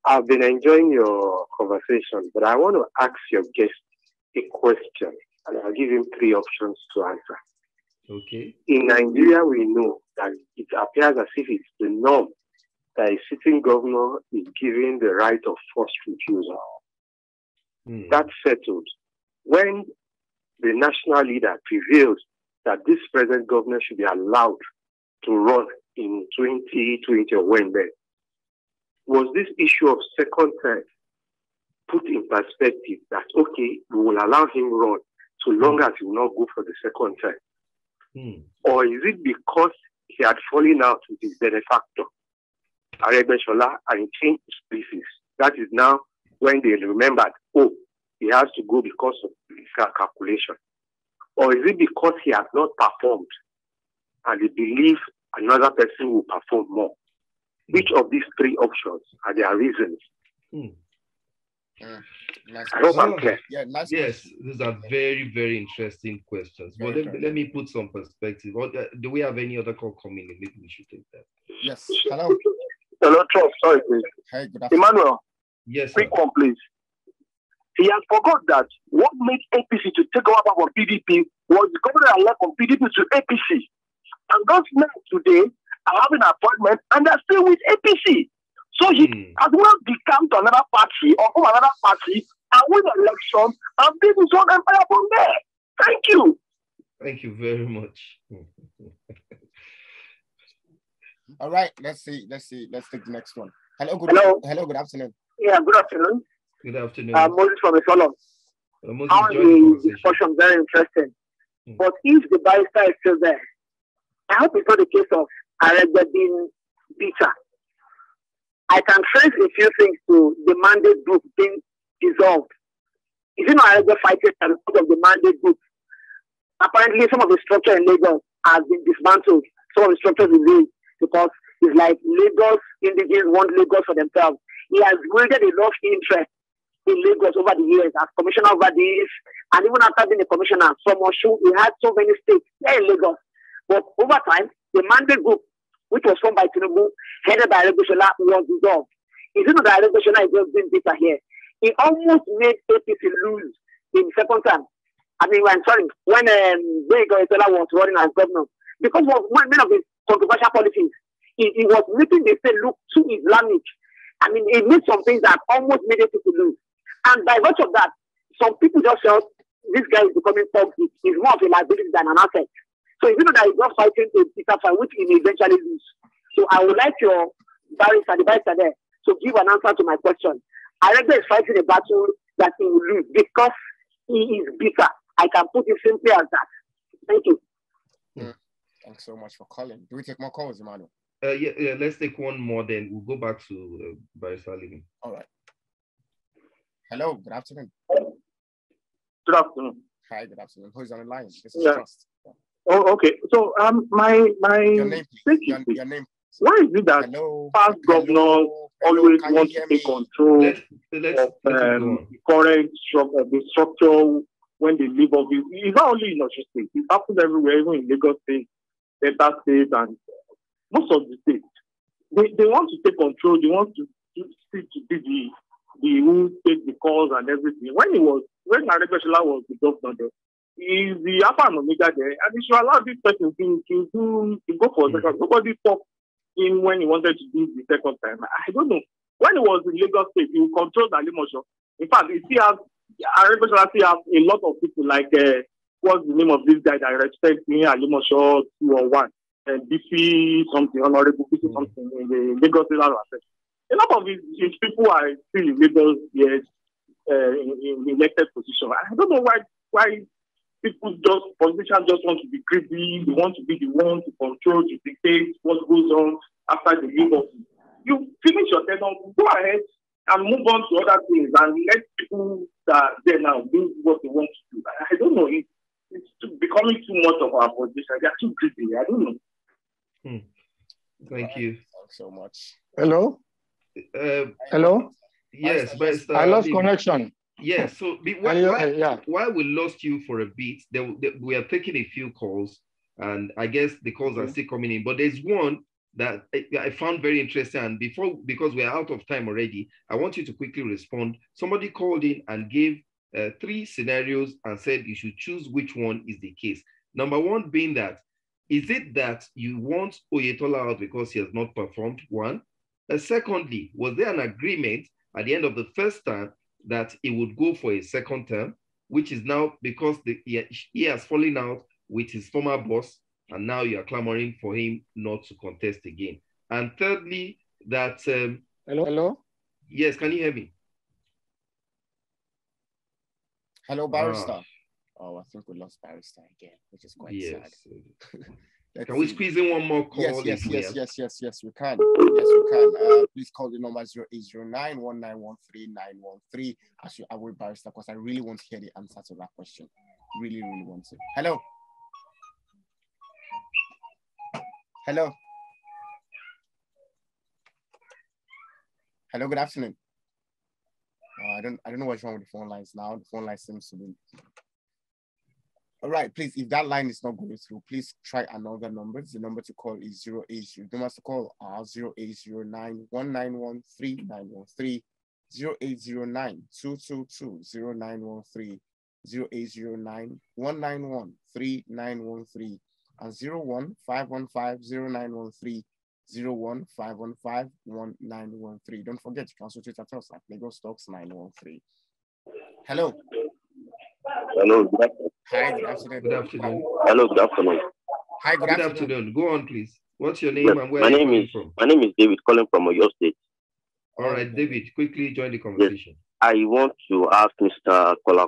I've been enjoying your conversation, but I want to ask your guest a question, and I'll give him 3 options to answer.
Okay.
In Nigeria, we know that it appears as if it's the norm that a sitting governor is given the right of first refusal. That's settled. When the national leader prevails that this present governor should be allowed to run in 2020 or when then, was this issue of second term put in perspective that, okay, we will allow him run so long as he will not go for the second term? Or is it because he had fallen out with his benefactor, Aregbesola, and he changed his policies? That is now when they remembered, oh, he has to go because of political calculation. Or is it because he has not performed and they believe another person will perform more? Which of these three options are their reasons? I hope I'm clear.
Yeah,
yes, these are very, very interesting questions. But let me put some perspective. Do we have any other call coming in? Maybe we should take that.
Yes. Hello.
Hello, Trump. Sorry, please.
Hey, good afternoon.
Emmanuel.
Yes,
quick one, please. He has forgot that what made APC to take over from PDP was the government elect from PDP to APC. And those men today are having an appointment and they're still with APC. So he has well become to another party or from another party and win the election and build his own empire from there. Thank you.
Thank you very much.
All right, let's take the next one. Hello, good afternoon.
Yeah, good afternoon.
Good afternoon.
Moses from Esolon.
How
the discussion very interesting. But if the barrister is still there, I hope it's not the case of Aregbe being bitter. I can trace a few things to the mandate group being dissolved. Is it not Aregbe fighting as part of the mandate group? Apparently, some of the structure in Lagos has been dismantled. Some of the structures in Lagos, because it's like Lagos indigenes want Lagos for themselves. He has wielded a lot of interest in Lagos over the years as commissioner over this, and even after being a commissioner from Osun, he had so many states here in Lagos. But over time, the mandate group, which was formed by Tinubu, headed by Lagostalks, was dissolved. It is not that Lagostalks is just being bitter here. He almost made APC lose in the second time. I mean, when Lagostalks was running as governor, because of one of his controversial policies, he was making the state look too Islamic. I mean, he made some things that almost made APC lose. And by virtue of that, some people just felt this guy is becoming toxic. He's more of a liability than an asset. So you know that he's not fighting a bitter fight, which he may eventually lose. So I would like your the barrister there, to give an answer to my question. Aregbe is fighting a battle that he will lose because he is bitter. I can put it simply as that. Thank you.
Thanks so much for calling. Do we take more calls, Emmanuel?
Yeah, let's take one more, then we'll go back to Barrister Alimi.
All right. Hello, good afternoon.
Good afternoon.
Hi, good afternoon. Who's on the line? This is Trust.
Oh, okay. So my
your name, please. Your name.
Why is it that past governors always want to take control of the current structure when they leave office? It's not only in Osun State. It happens everywhere, even in Lagos State, Delta State, and most of the states. They want to take control. They want to be the who take the calls and everything. When Aregbesola was the governor, is the Alpha and Omega there, and he should allow this person to go for a second. Nobody stopped him when he wanted to do the second time. I don't know. When he was in Lagos State, he controlled Alimosho. In fact, Aregbesola still have a lot of people like what's the name of this guy that respects me, Alimosho 201, and BC something, Honorable BC something in the Lagos State. A lot of his people are still in Lagos, yes, in the elected position. I don't know why politicians just want to be greedy. They want to be the one to control, to dictate what goes on after the leave of. You finish your tenure, go ahead and move on to other things and let people that are there now do what they want to do. I don't know. It's becoming too much of our politicians. They are too greedy. I don't know.
Thank you.
Thanks so much.
Hello? Hello?
Yes, but
I lost connection.
Yes, so while we lost you for a bit, we are taking a few calls, and I guess the calls are still coming in. But there's one that I found very interesting, and because we're out of time already, I want you to quickly respond. Somebody called in and gave 3 scenarios and said you should choose which one is the case. Number one being that, is it that you want Oyetola out because he has not performed, one? Secondly, was there an agreement at the end of the first term that he would go for a second term, which is now because he has fallen out with his former boss, and now you are clamoring for him not to contest again. And thirdly, that...
Hello?
Yes, can you hear me?
Hello, Barrister. Oh, I think we lost Barrister again, which is quite sad.
Can we squeeze in one more call?
Yes, we can. Yes, we can. Please call the number 0809-1913-913 as you are with Barrister, because I really want to hear the answer to that question. Really, really want to. Hello. Hello. Hello, good afternoon. I don't know what's wrong with the phone lines now. The phone line seems to be... All right, please, if that line is not going through, please try another number. The number to call is 080. The number to call are 0809-1913-913, 0809-222-0913, 0809-191-3913, and 01515-0913, 01515-1913. Don't forget, you can also tweet at us at Lagostalks 913. Hello.
Hello, good afternoon.
Hi, good afternoon.
Good afternoon.
Hello, good afternoon.
Hi, good afternoon.
Afternoon. Go on, please. What's your name and where
my
are you
name
calling
is
from?
My name is David, calling from Osun State.
All right, David, quickly join the conversation.
Yes. I want to ask Mr. Kola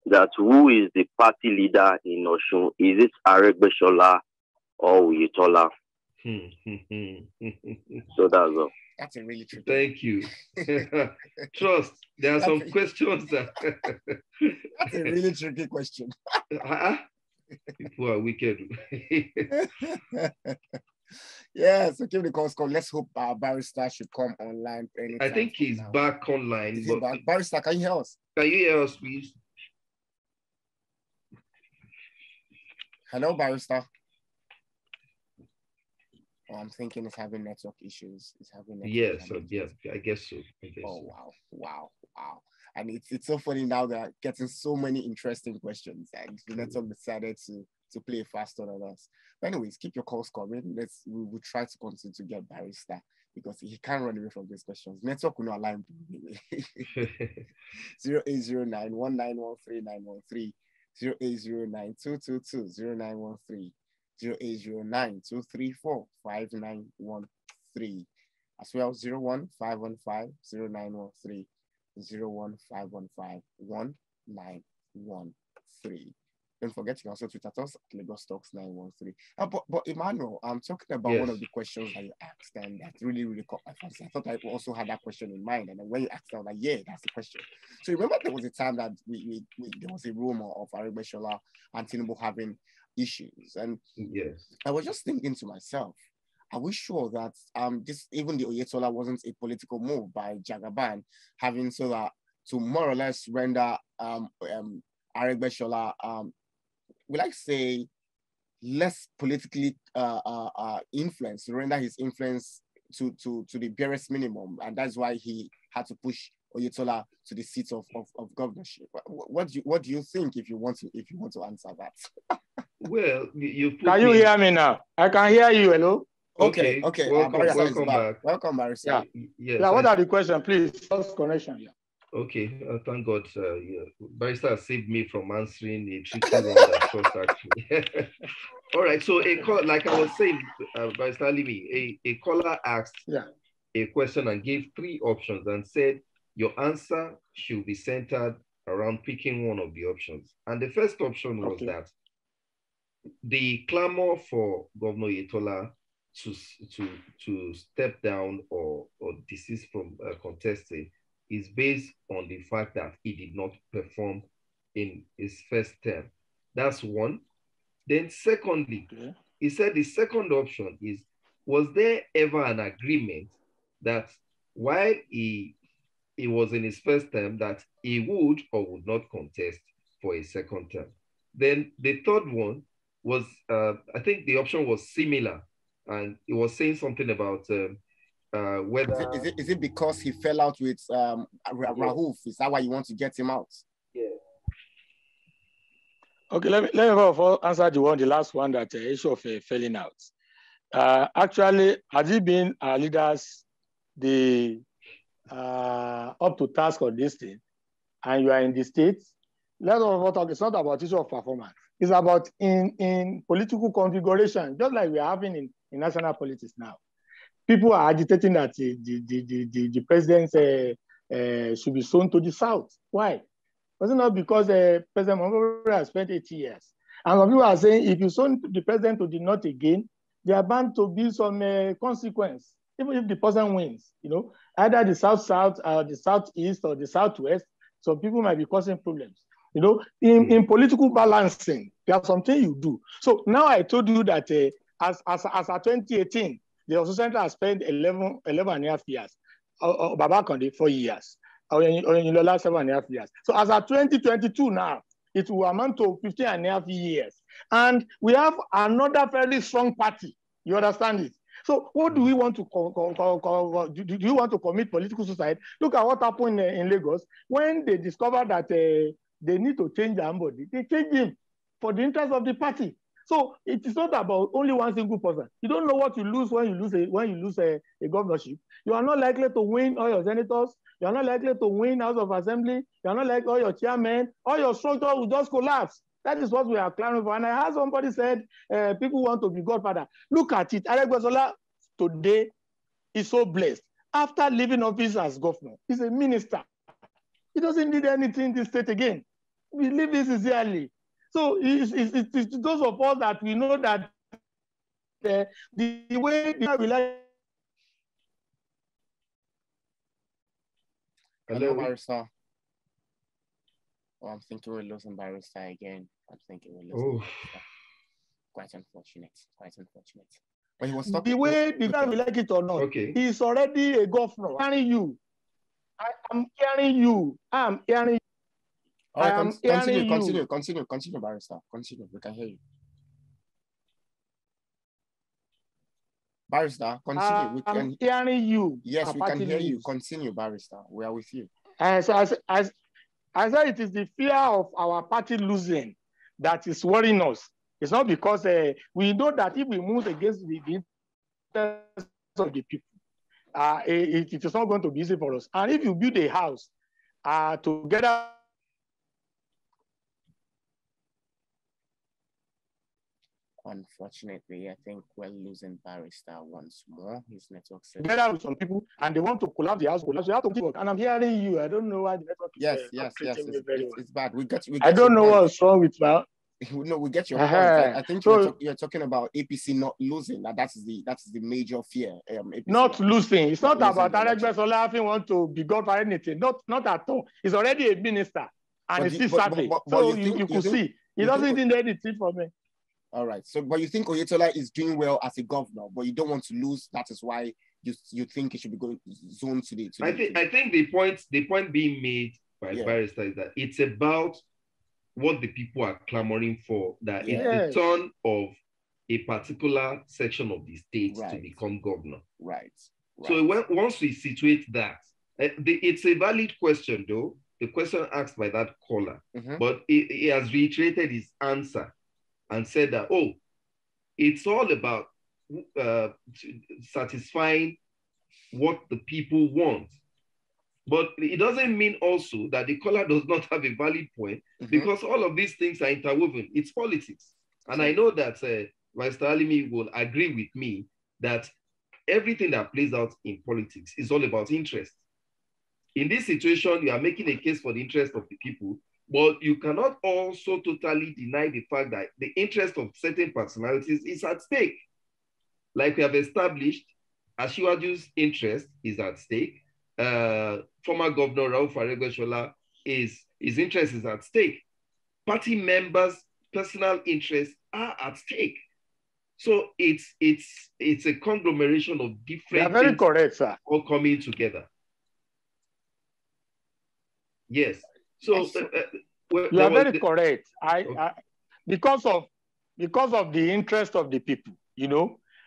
that who is the party leader in Osun? Is it Aregbesola or Oyetola? So that's all.
That's a really tricky.
Thank you. Trust, there are some questions that...
That's a really tricky question.
People are wicked.
Yeah, so give the call. Let's hope our Barrister should come online.
I think he's back online.
Is he back? Barrister, can you hear us?
Can you hear us, please?
Hello, Barrister. Oh, I'm thinking it's having network issues.
Yes, I guess so.
Wow. And it's so funny now that I'm getting so many interesting questions, and the network decided to play fast on us. But anyways, keep your calls coming. We will try to continue to get Barrister, because he can't run away from these questions. Network will not allow him to anyway. 0809-1913-913, 0809-222-0913, 0809-234-5913, as well 01515-0913, 01515-1913. Don't forget, you can also tweet at us at Lagostalks 913. But Immanuel, I'm talking about one of the questions that you asked, and that really caught my fancy. I thought I also had that question in mind, and then when you asked, I was like, yeah, that's the question. So remember, there was a time that there was a rumor of Aregbesola and Tinubu having issues, and
yes,
I was just thinking to myself, are we sure that even the Oyetola wasn't a political move by Jagaban, having so that to more or less render Aregbesola will I say less politically influenced, to render his influence to the barest minimum, and that's why he had to push Oyetola to the seat of governorship. What do you think, if you want to answer that?
Well,
can you hear me now? I can hear you. Hello.
Okay.
Welcome back.
Welcome, Barrister.
Yeah. What are the questions, please? First connection. Yeah.
Okay. Thank God. Barrister saved me from answering a tricky one that Trust actually. All right. So like I was saying, Barrister Alimi, a caller asked a question and gave 3 options and said your answer should be centered around picking one of the options. And the first option was that the clamor for Governor Oyetola to step down or desist from contesting is based on the fact that he did not perform in his first term. That's one. Then secondly, he said the second option is, was there ever an agreement that while he was in his first term that he would or would not contest for a second term? Then the third one was, I think the option was similar, and it was saying something about whether...
Is it because he fell out with Rahuf? Is that why you want to get him out?
Yeah.
Okay, let me answer the last one, that issue of falling out. Actually, has it been our leaders the up to task on this thing, and you are in the state, let's not talk. It's not about issue of performance. It's about in political configuration, just like we are having in national politics now. People are agitating that the president should be sown to the south. Why? Was it not because President Muhammadu has spent 8 years? And some people are saying if you sown the president to the north again, there are bound to be some consequence, even if the person wins. You know, either the south-south, or the southeast, or the southwest. Some people might be causing problems. You know, in political balancing, there's something you do. So now I told you that as of 2018, the Osun Center has spent 11 and a half years. Babakande, 4 years. In the last 7.5 years. So as of 2022 now, it will amount to 15.5 years. And we have another very strong party. You understand it? So what do we want to do you want to commit political suicide? Look at what happened in Lagos when they discovered that they need to change somebody. They changed him for the interest of the party. So it is not about only one single person. You don't know what you lose when you lose a governorship. You are not likely to win all your senators. You are not likely to win House of Assembly. You are not likely all your chairmen. All your structure will just collapse. That is what we are clamoring for. And I heard somebody said people want to be godfather. Look at it. Aregbesola today is so blessed. After leaving office as governor, he's a minister. He doesn't need anything in the state again. We live this sincerely. So it's those of us that we know that the way we like.
Hello, Barrister. Oh, I'm thinking we're losing Barrister again. Quite unfortunate. Quite unfortunate. But he was talking.
The way the guy will like it or not, he's already a governor. I'm hearing you. I'm hearing you. I'm hearing you.
All right, continue, Barrister. Continue. We can hear you. Barrister, continue.
I'm hearing you.
Yes, we can hear you. Continue, Barrister. We are with you.
As I said, it is the fear of our party losing that is worrying us. It's not because we know that if we move against the interests of the people, it is not going to be easy for us. And if you build a house together.
Unfortunately, I think we're losing Barrister once more. His network says
together with some people, and they want to collapse the house. You have to work. And I'm hearing you. I don't know why the network is.
Yes. It's bad. We get
I don't know what's wrong with my.
No, we get your point. I think you're talking about APC not losing. That is the major fear. APC
not losing. It's not about Aregbesola having want to be God for anything. Not at all. He's already a minister, and he's still serving. So you could see he doesn't need anything from me.
All right. So, but you think Oyetola is doing well as a governor, but you don't want to lose. That is why you think it should be going zone to the.
I think the point being made by Barrister is that it's about what the people are clamoring for. That it's the turn of a particular section of the state to become governor.
Right.
So once we situate that, it's a valid question though. The question asked by that caller, but he has reiterated his answer. And said that, it's all about satisfying what the people want. But it doesn't mean also that the caller does not have a valid point, because all of these things are interwoven. It's politics. And I know that Barrister Alimi will agree with me that everything that plays out in politics is all about interest. In this situation, you are making a case for the interest of the people, but you cannot also totally deny the fact that the interest of certain personalities is at stake. Like we have established, Asiwaju's interest is at stake. Former Governor Rauf Aregbesola, his interest is at stake. Party members' personal interests are at stake. So it's a conglomeration of different
things correct, sir.
All coming together. Yes. So
you are very correct. Because of the interest of the people,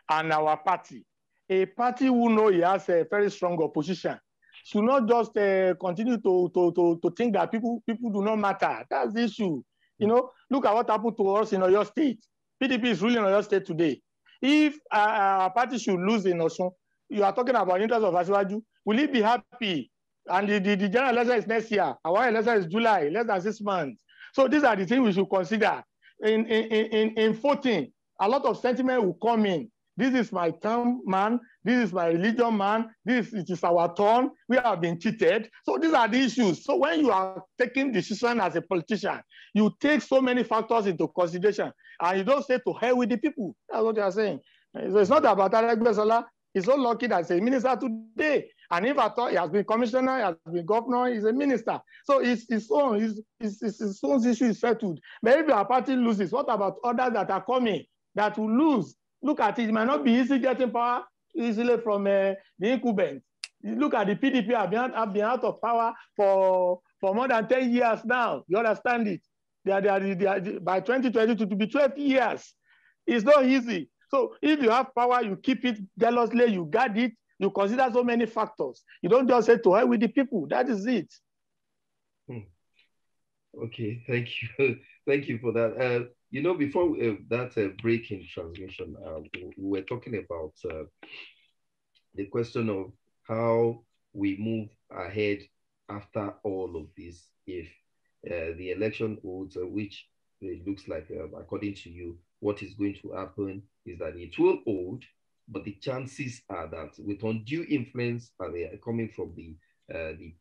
and our party, a party who know he has a very strong opposition should not just continue to think that people do not matter. That's the issue. Look at what happened to us in Oyo State. PDP is ruling Oyo State today. If our party should lose in Osun, you are talking about interest of Asiwaju, will he be happy? And the general election is next year. Our election is July, less than 6 months. So these are the things we should consider. In voting, a lot of sentiment will come in. This is my term, man. This is my religion, man. It is our turn. We have been cheated. So these are the issues. So when you are taking decision as a politician, you take so many factors into consideration, and you don't say to hell with the people. That's what you are saying. So it's not about Lagostalks. He's so lucky that he's a minister today. And if at all he has been commissioner, he has been governor, he's a minister. So his own issue is settled. But if our party loses, what about others that are coming that will lose? Look at it. It might not be easy getting power easily from the incumbent. Look at the PDP have been out of power for more than 10 years now. You understand it? They are by 2022 to be 12 years. It's not easy. So if you have power, you keep it jealously, you guard it, you consider so many factors. You don't just say to hell with the people. That is it.
Okay, thank you. Thank you for that. You know, before that break in transmission, we were talking about the question of how we move ahead after all of this. If the election holds, which it looks like, according to you, what is going to happen is that it will hold, but the chances are that with undue influence coming from the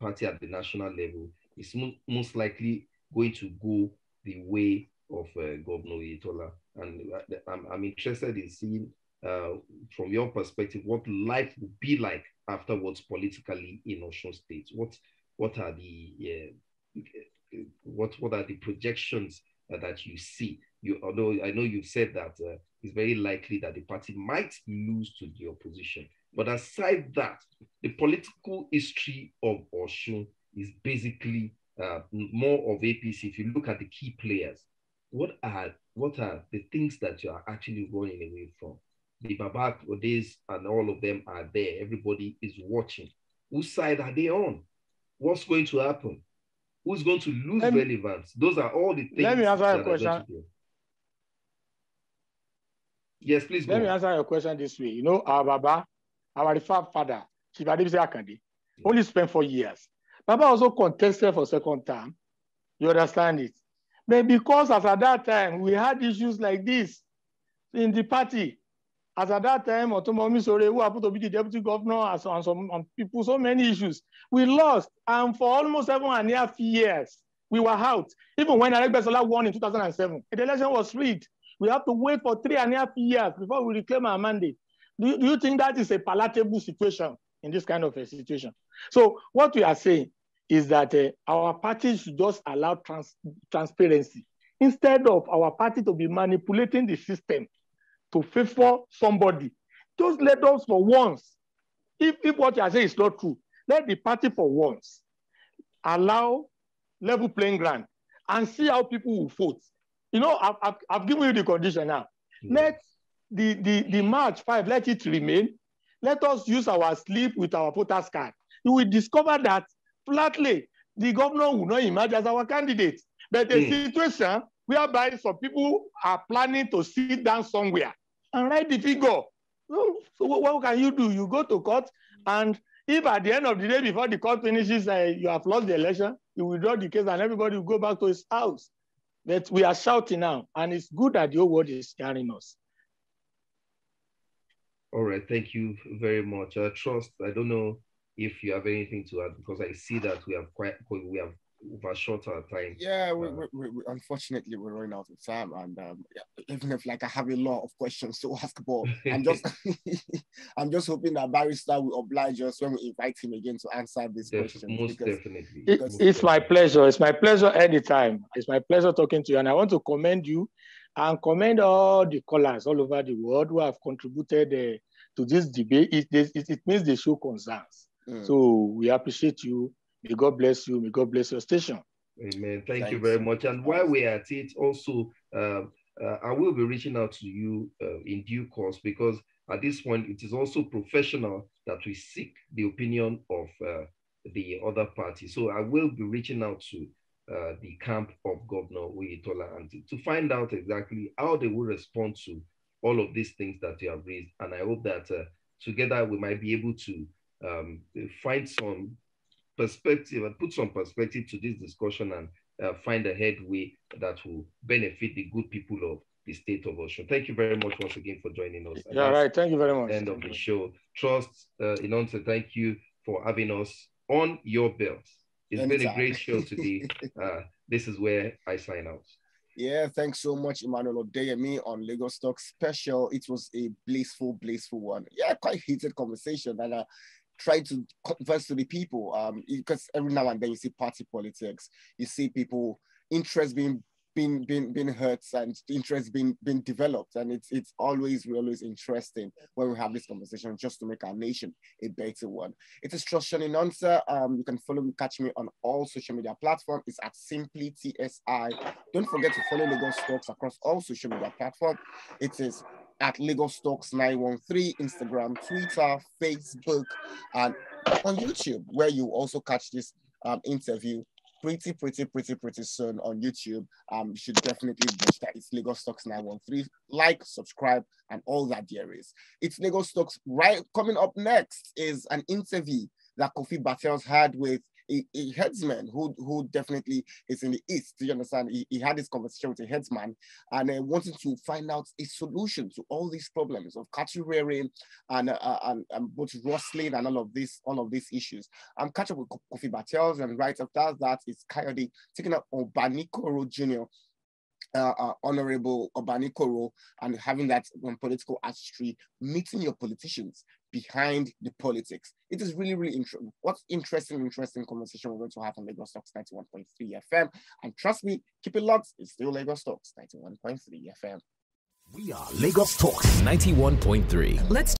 party at the national level, it's most likely going to go the way of Governor Oyetola. And I'm interested in seeing, from your perspective, what life will be like afterwards politically in Osun State. What are the projections that you see? Although I know you've said that it's very likely that the party might lose to the opposition. But aside that, the political history of Osun is basically more of APC. If you look at the key players, what are the things that you are actually running away from? The Babak, Odes, and all of them are there. Everybody is watching. Whose side are they on? What's going to happen? Who's going to lose relevance? Those are all the things.
Let me answer your question.
Yes, please.
Let me answer your question this way. You know, our Baba, our referred father, Chief Adebisi Akande, only spent 4 years. Baba also contested for second term. You understand it? But because as at that time, we had issues like this in the party. As at that time, Otomomi Sore, who happened to be the deputy governor, and some people, so many issues. We lost, and for almost 7.5 years, we were out. Even when Lagostalks won in 2007, the election was rigged. We have to wait for 3.5 years before we reclaim our mandate. Do you think that is a palatable situation in this kind of a situation? So what we are saying is that our party should just allow transparency instead of our party to be manipulating the system to favor somebody. Just let us for once, if what you are saying is not true, let the party for once allow level playing ground and see how people will vote. You know, I've given you the condition now. Let the March 5, let it remain. Let us use our slip with our voters card. You will discover that flatly, the governor will not emerge as our candidate. But a situation whereby some people are planning to sit down somewhere and write the figure. So what can you do? You go to court, and if at the end of the day, before the court finishes, you have lost the election, you withdraw the case and everybody will go back to his house. But we are shouting now, and it's good that the whole world is hearing us.
All right, thank you very much. Trust, I don't know if you have anything to add, because I see that we have overshot our time.
Yeah, we unfortunately we're running out of time, and even if like I have a lot of questions to ask, but I'm just hoping that Barrister will oblige us when we invite him again to answer these questions.
Most definitely.
It's my pleasure. It's my pleasure anytime. It's my pleasure talking to you, and I want to commend you and commend all the callers all over the world who have contributed to this debate. It means they show concerns. So we appreciate you. May God bless you. May God bless your station.
Amen. Thank you very much. And while we're at it, also, I will be reaching out to you in due course, because at this point, it is also professional that we seek the opinion of the other party. So I will be reaching out to the camp of Governor Oyetola and to find out exactly how they will respond to all of these things that you have raised. And I hope that together we might be able to find some perspective and put some perspective to this discussion and find a headway that will benefit the good people of the state of Osun. Thank you very much once again for joining us.
Yeah, right. Thank you very much.
End of the show. Trust Inonse, thank you for having us on your belt. It's been a great show today. This is where I sign out.
Yeah, thanks so much, Immanuel Odeyemi on Lagostalks special. It was a blissful one. Yeah, quite heated conversation, and try to converse to the people, because every now and then you see party politics, you see people interest being hurt and interest being developed, and it's always interesting when we have this conversation just to make our nation a better one. It is Shawn Inonse. You can catch me on all social media platforms. It's at Simply TSI. Don't forget to follow Lagostalks across all social media platforms. It is at Lagostalks 913, Instagram, Twitter, Facebook, and on YouTube, where you also catch this interview pretty soon on YouTube. You should definitely watch that. It's Lagostalks 913. Like, subscribe, and all that there is. It's Lagostalks. Right, coming up next is an interview that Kofi Bartels had with a headsman who definitely is in the East. Do you understand? He had this conversation with a headsman and wanted to find out a solution to all these problems of cattle rearing and both rustling and all of these issues. I'm catching up with Kofi Bartels, and right after that is Coyote taking up Obanikoro Jr., Honorable Obanikoro, and having that political artistry, meeting your politicians behind the politics. It is really interesting. What interesting conversation we're going to have on Lagostalks 91.3 FM. And trust me, keep it locked. It's still Lagostalks 91.3 FM.
We are Lagostalks 91.3. Let's